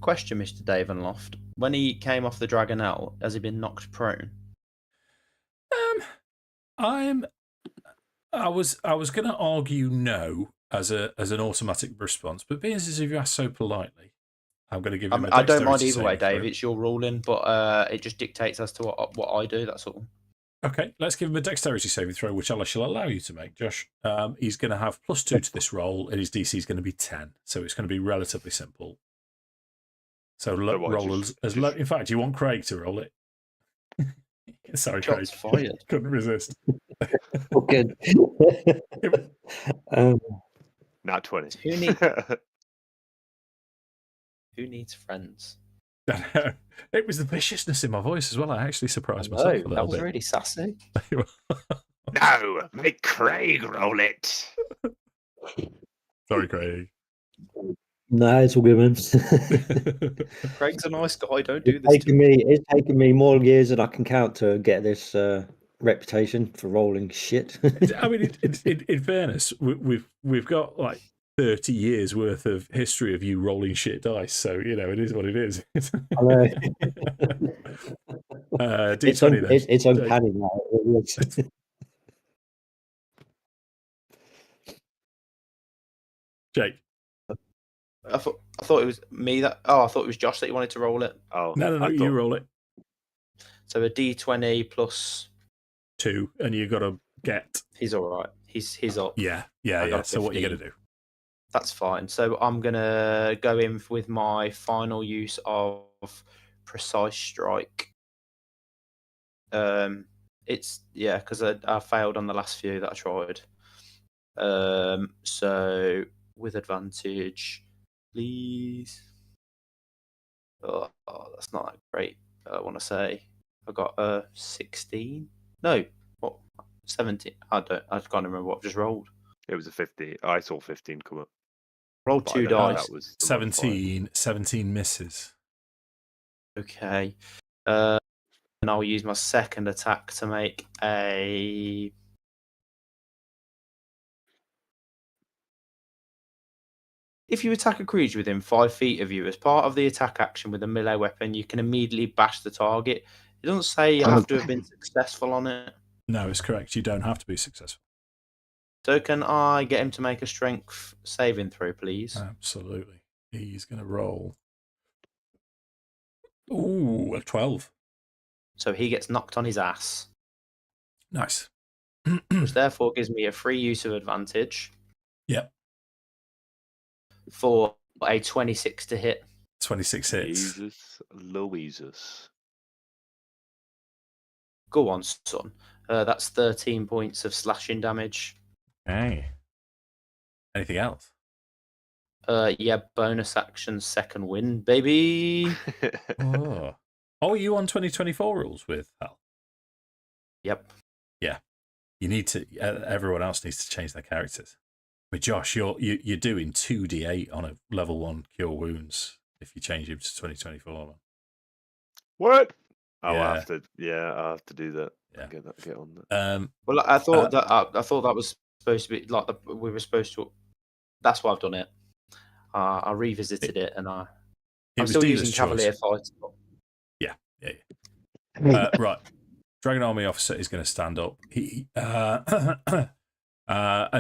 Question, Mr. Davenloft. When he came off the Dragonelle, has he been knocked prone? I was going to argue no as an automatic response, but being as if you asked so politely, I'm going to give him a dexterity I don't mind either way, saving throw. Dave. It's your ruling, but it just dictates as to what I do. That's all. Okay, let's give him a dexterity saving throw, which I shall allow you to make, Josh. He's going to have +2 to this roll, and his DC is going to be 10, so it's going to be relatively simple. So roll as low. In fact, you want Craig to roll it? Sorry, Shots Craig. fired. Couldn't resist. Good. Not 20. Who needs friends? It was the viciousness in my voice as well. I actually surprised myself a little bit. That was really sassy. No, make Craig roll it. Sorry, Craig. No, it's all good, man. Craig's a nice guy. Don't do this. It's taken me more years than I can count to get this reputation for rolling shit. I mean, in fairness, we've got like 30 years worth of history of you rolling shit dice, so it is what it is. I know. D20 it's then. uncanny now. It was. Jake. I thought it was me that. Oh, I thought it was Josh that you wanted to roll it. Oh, No, I you thought- roll it. So a D20 plus. 2, and you got to get. He's all right. He's up. Yeah. I got a So what are you 15. going to do? That's fine. So I'm gonna go in with my final use of precise strike. It's because I failed on the last few that I tried. So with advantage, please. Oh, that's not that great. I want to say I got a 16. No, what 17? I can't remember what I've just rolled. it was a 50. I saw 15 come up. Rolled but I 2 don't know if dice. That was the modifier. 17 misses. Okay. And I'll use my second attack to make a. If you attack a creature within 5 feet of you, as part of the attack action with a melee weapon, you can immediately bash the target. It doesn't say you have to have been successful on it. No, it's correct. You don't have to be successful. So can I get him to make a strength saving throw, please? Absolutely. He's going to roll. Ooh, a 12. So he gets knocked on his ass, Nice. which therefore gives me a free use of advantage. Yep. For a 26 to hit. 26 hits. Jesus Louises. Go on, son. That's 13 points of slashing damage. Hey. Anything else? Yeah, bonus action, second win, baby. Oh. Are you on 2024 rules with Hal? Yep. Yeah. You need to. Everyone else needs to change their characters. With Josh, you're doing 2d8 on a level 1 cure wounds if you change him to 2024. What? Oh, Yeah. I'll have to do that. Yeah. Get on that. Well, I thought that was supposed to be like we were supposed to. That's why I've done it. I revisited it, and I'm was still dealer's using choice. Cavalier fights. Yeah. Right. Dragon Army officer is going to stand up. He and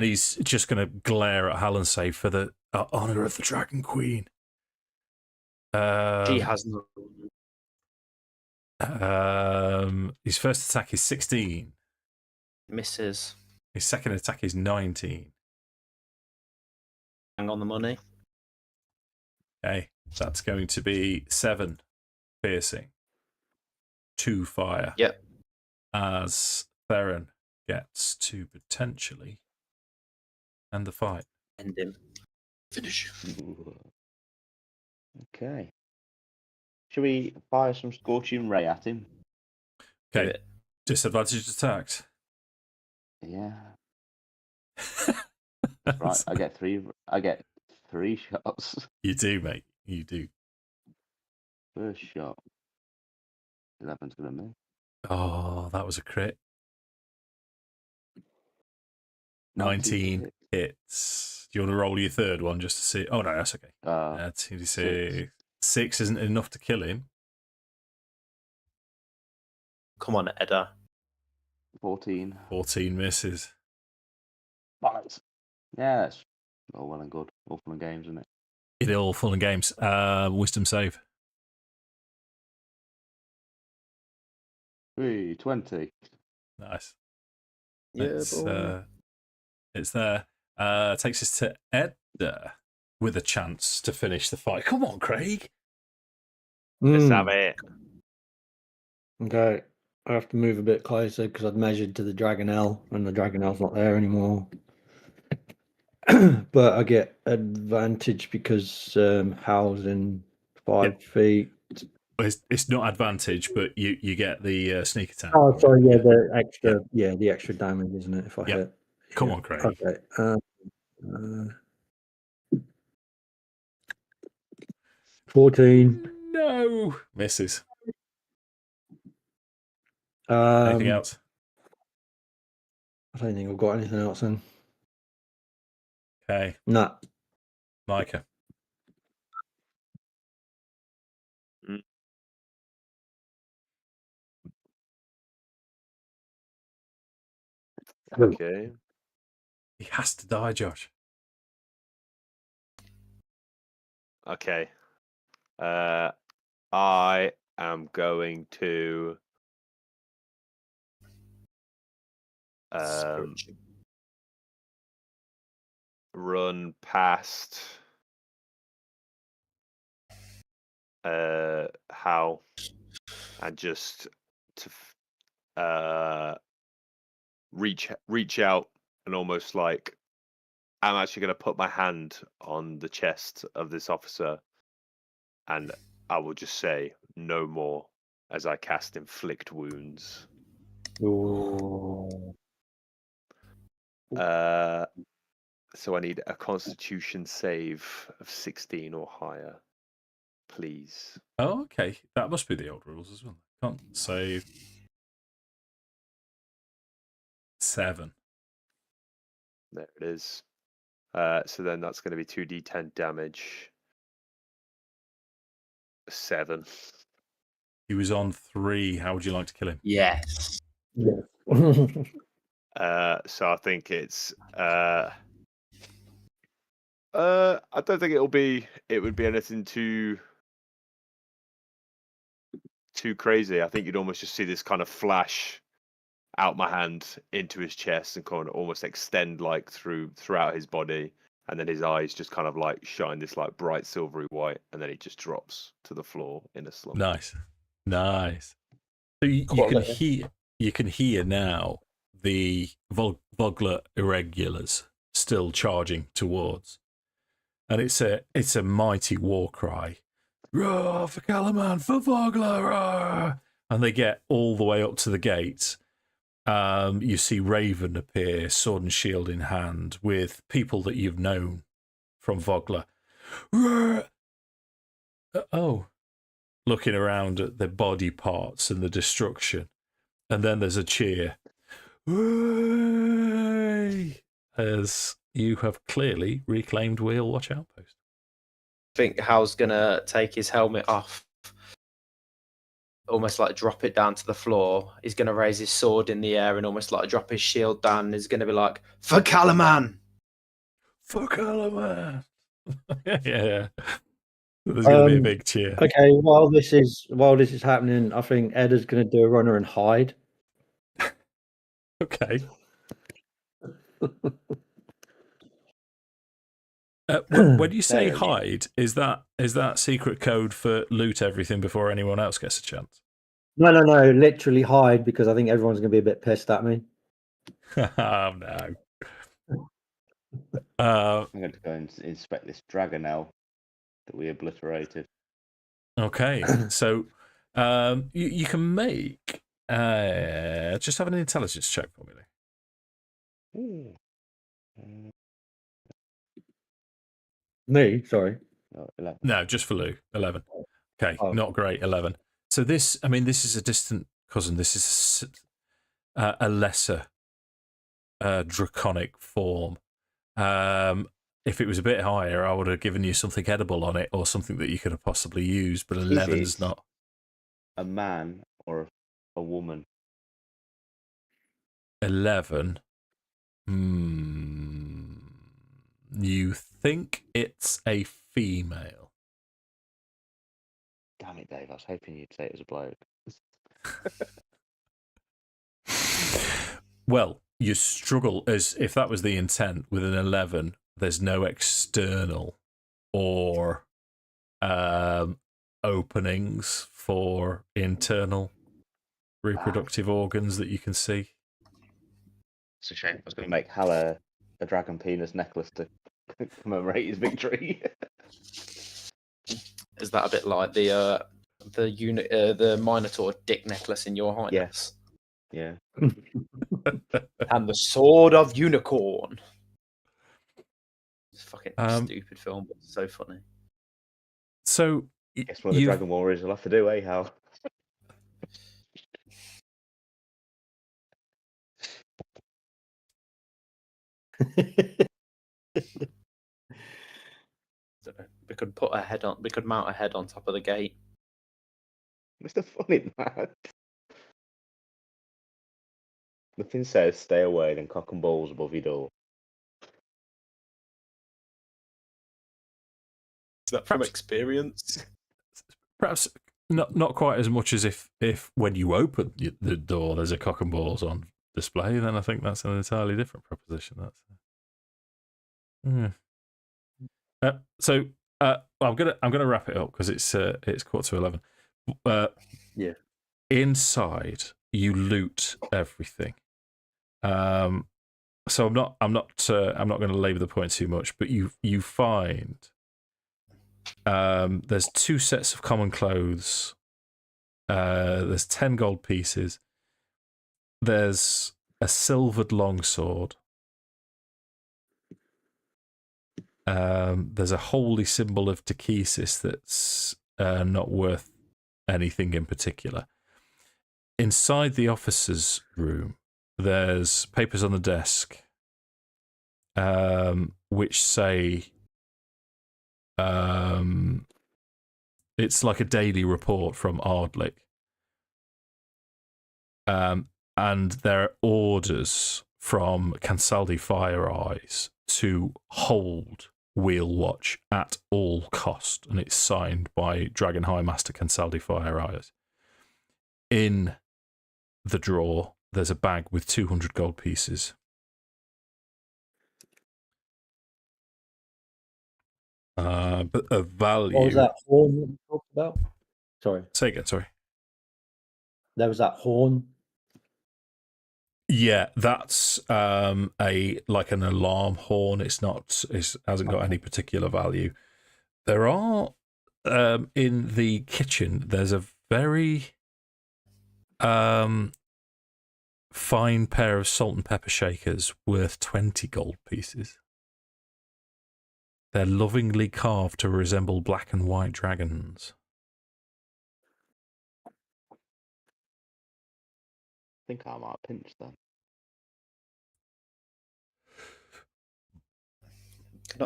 he's just going to glare at Hal and say, "For the honor of the Dragon Queen." She has no. His first attack is 16. Misses. His second attack is 19. Hang on the money. Okay, that's going to be 7 piercing, 2 fire. Yep. As Theron gets to potentially end the fight. End him. Finish. Okay. Should we fire some scorching ray at him? Do Okay, it. disadvantaged attacks. Yeah. Right. I get three shots. You do, mate. You do. First shot. 11's gonna miss. Oh, that was a crit. 19 hits. Do you want to roll your third one just to see? Oh, no, that's okay. 2d6. 6 isn't enough to kill him. Come on, Edda. 14. 14 misses. Balance. Yeah, that's all well and good. All fun and games, isn't it? It all fun and games. Wisdom save. 20. Nice. Yeah, It's there. Takes us to Edda with a chance to finish the fight. Come on, Craig. Let's have it. Okay, I have to move a bit closer because I've measured to the Dragonelle, and the Dragonelle's not there anymore. But I get advantage because Hal's in 5 feet. It's not advantage, but you get the sneak attack. Oh, sorry, yeah, the extra, the extra damage, isn't it? If I hit. Come Yeah. on, Craig. Okay. 14. No, misses. Um, Anything else? I don't think I've got anything else then. Okay, Nah. Micah. Okay. He has to die, Josh. Okay. I am going to run past Hal and just to reach out and almost like I'm actually going to put my hand on the chest of this officer and I will just say no more as I cast inflict wounds. Ooh. So I need a Constitution save of 16 or higher, please. Oh, okay. That must be the old rules as well. Can't save 7. There it is. So then that's going to be 2d10 damage. 7. He was on 3. How would you like to kill him? Yes. Yeah. So I think it's I don't think it would be anything too crazy. I think you'd almost just see this kind of flash out my hand into his chest and kind of almost extend like throughout his body, and then his eyes just kind of like shine this like bright silvery white, and then he just drops to the floor in a slump. Nice. So you can hear now the Vogler irregulars still charging towards, and it's a mighty war cry. Roar for Calaman, for Vogler! Roar! And they get all the way up to the gate. You see Raven appear, sword and shield in hand, with people that you've known from Vogler. Looking around at the body parts and the destruction. And then there's a cheer. As you have clearly reclaimed Wheelwatch Outpost. I think Hal's gonna take his helmet off, almost like drop it down to the floor. He's gonna raise his sword in the air and almost like drop his shield down. And he's gonna be like, "For Calaman!" For Calaman! Yeah. There's going to be a big cheer. Okay, while this is happening, I think Edda's going to do a runner and hide. Okay. When you say hide, is that secret code for loot everything before anyone else gets a chance? No, literally hide, because I think everyone's going to be a bit pissed at me. Oh no. I'm going to go and inspect this Dragonel that we obliterated. Okay, so you can make just have an intelligence check for me. Ooh. Me, sorry. Oh, 11. No, just for Lou. 11. Okay, Oh. Not great. 11. So this is a distant cousin. This is a lesser draconic form. If it was a bit higher, I would have given you something edible on it or something that you could have possibly used, but 11 is not. A man or a woman? 11. You think it's a female? Damn it, Dave. I was hoping you'd say it was a bloke. Well, you struggle, as if that was the intent. With an 11, there's no external or openings for internal reproductive organs that you can see. It's a shame. I was going to make Hal a dragon penis necklace to commemorate his victory. Is that a bit like the Minotaur dick necklace in Your Highness? Yeah. And the Sword of Unicorn. It's a fucking stupid film, but it's so funny. So Guess what the Dragon Warriors will have to do, eh, Hal? We could put a head on. We could mount a head on top of the gate. What's the fun in that? Nothing says stay away than cock and balls above your door. Is that from Perhaps- experience? Perhaps not quite as much as if when you open the door there's a cock and balls on display. Then I think that's an entirely different proposition. That's so. I'm gonna wrap it up because it's 11:15. Yeah. Inside, you loot everything. So I'm not going to labour the point too much, but you find there's 2 sets of common clothes. There's 10 gold pieces. There's a silvered longsword. There's a holy symbol of Takesis that's not worth anything in particular. Inside the officer's room, there's papers on the desk which say it's like a daily report from Ardlick. And there are orders from Cansaldi Fire Eyes to hold Wheelwatch at all cost, and it's signed by Dragon High Master Cansaldi Fire Eyes. In the drawer, there's a bag with 200 gold pieces. But of value. What was that horn that you talked about? Sorry. Say again, sorry. There was that horn. Yeah, that's an alarm horn. It hasn't got any particular value. There are in the kitchen. There's a very fine pair of salt and pepper shakers worth 20 gold pieces. They're lovingly carved to resemble black and white dragons. I think I might pinch them.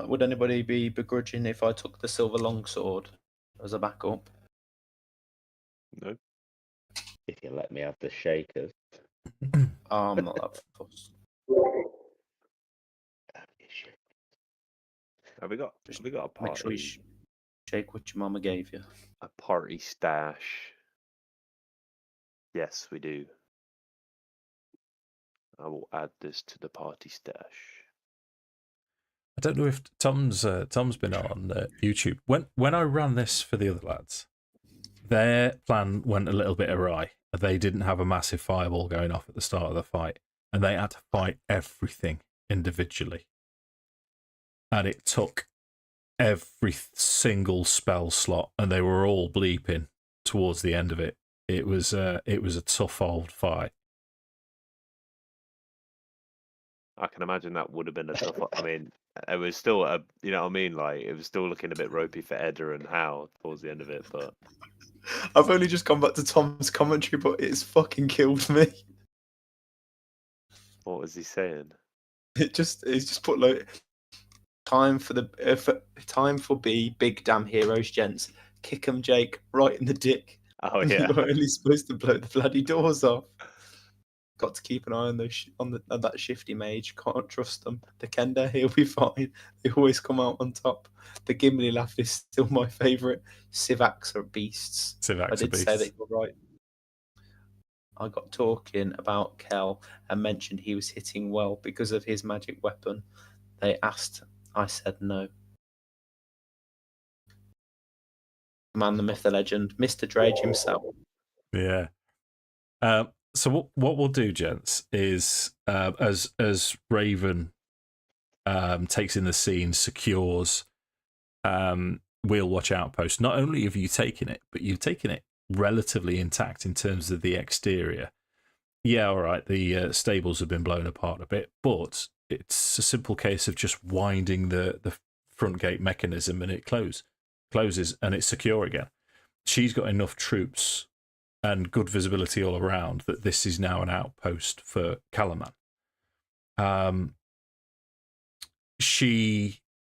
Would anybody be begrudging if I took the silver longsword as a backup? No. If you let me have the shakers. I'm not that fussed. Have we got a party? Make sure you shake what your mama gave you. A party stash. Yes, we do. I will add this to the party stash. I don't know if Tom's been on YouTube. When I ran this for the other lads, their plan went a little bit awry. They didn't have a massive fireball going off at the start of the fight, and they had to fight everything individually. And it took every single spell slot, and they were all bleeping towards the end of it. It was a tough old fight. I can imagine that would have been a tough. I mean, it was still you know what I mean? Like, it was still looking a bit ropey for Edda and Hal towards the end of it. But I've only just gone back to Tom's commentary, but it's fucking killed me. what was he saying? It's just put like time for B, big damn heroes, gents. Kick 'em, Jake, right in the dick. Oh yeah. You're only supposed to blow the bloody doors off. Got to keep an eye on those on that shifty mage. Can't trust them. The Kender, he'll be fine. They always come out on top. The Gimli laugh is still my favourite. Civacs are beasts. I did say that you're right. I got talking about Kel and mentioned he was hitting well because of his magic weapon. They asked. I said no. Man, the myth, the legend, Mr. Drage himself. Yeah. So what we'll do, gents, is as Raven takes in the scene, secures Wheelwatch Outpost. Not only have you taken it, but you've taken it relatively intact in terms of the exterior. Yeah, all right, the stables have been blown apart a bit, but it's a simple case of just winding the front gate mechanism and it closes and it's secure again. She's got enough troops and good visibility all around that this is now an outpost for Calaman.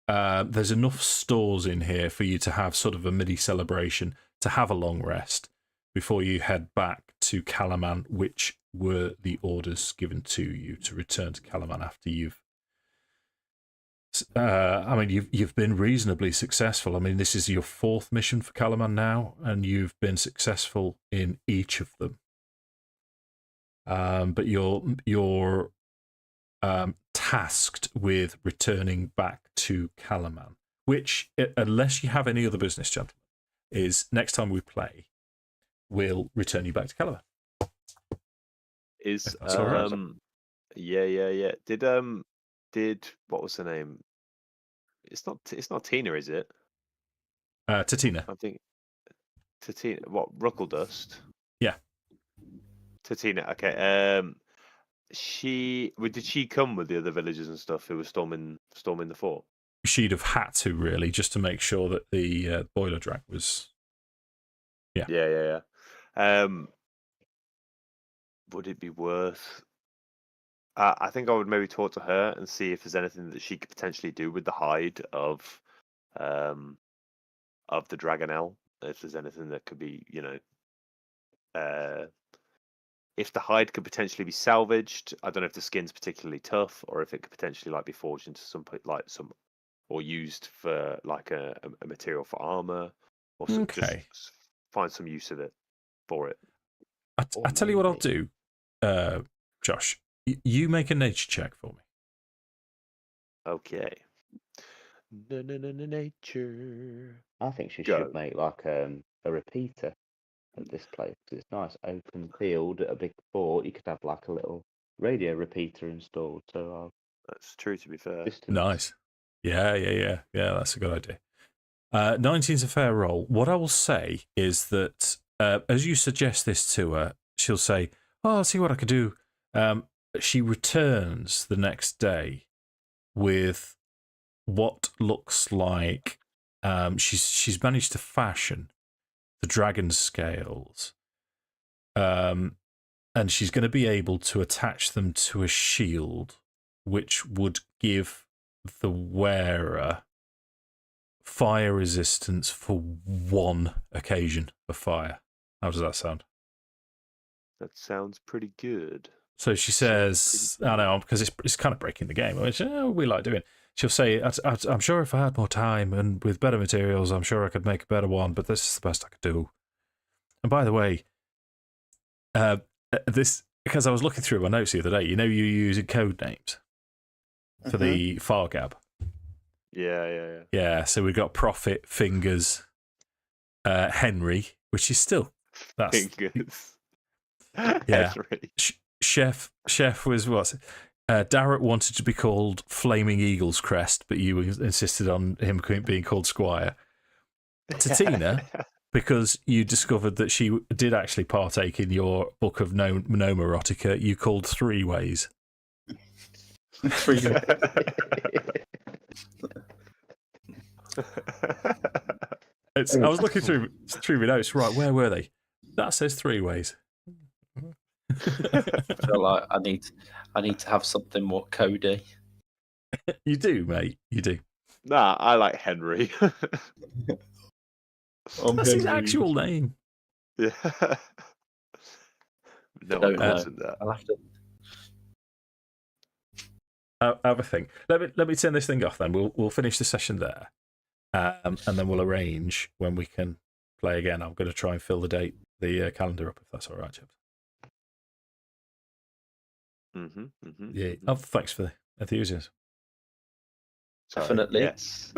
There's enough stores in here for you to have sort of a midi celebration, to have a long rest before you head back to Calaman, which were the orders given to you to return to Calaman after you've. You've been reasonably successful. I mean, this is your 4th mission for Calaman now, and you've been successful in each of them. But you're tasked with returning back to Calaman, which, unless you have any other business, gentlemen, is next time we play, we'll return you back to Calaman. Is That's all right. yeah. Did what was her name? It's not Tina, is it? Tatina. I think Tatina. What, Ruckledust? Yeah. Tatina. Okay. Did she come with the other villagers and stuff who were storming the fort? She'd have had to, really, just to make sure that the boiler drag was. Yeah. Would it be worth? I think I would maybe talk to her and see if there's anything that she could potentially do with the hide of the Dragonel. If there's anything that could be, if the hide could potentially be salvaged. I don't know if the skin's particularly tough, or if it could potentially be forged into or used for a material for armor, or Okay. just find some use of it for it. I tell you what I'll do, Josh. You make a nature check for me. Okay. Nature. I think she Go. should make a repeater at this place, because it's nice open field at a big fort. You could have a little radio repeater installed. So That's true, to be fair. distance. Nice. Yeah. That's a good idea. 19's a fair roll. What I will say is that as you suggest this to her, she'll say, "Oh, I'll see what I could do." She returns the next day with what looks like she's managed to fashion the dragon scales, and she's going to be able to attach them to a shield, which would give the wearer fire resistance for 1 occasion of fire. How does that sound? That sounds pretty good. So she says, I know, because it's kind of breaking the game, which we like doing. She'll say, I'm sure if I had more time and with better materials, I'm sure I could make a better one, but this is the best I could do. And by the way, because I was looking through my notes the other day, you're using code names for the Fargab. Yeah. Yeah, so we've got Prophet, Fingers, Henry, which is still... Fingers. Yeah. Henry. Chef was what? Darrett wanted to be called Flaming Eagle's Crest, but you insisted on him being called Squire. Tatina, because you discovered that she did actually partake in your book of Gnome Erotica, you called Three Ways. Three. I was looking through my notes. Right, where were they? That says Three Ways. I feel like I need to have something more Cody. You do, mate. You do. Nah, I like Henry. That's his actual name. Yeah. No, Don't I know. wasn't that. I'll have to. Have a think. Let me turn this thing off. Then we'll finish the session there, and then we'll arrange when we can play again. I'm going to try and fill the calendar up if that's all right, chaps. Yeah. Oh, thanks for the enthusiasm. Definitely. Yes.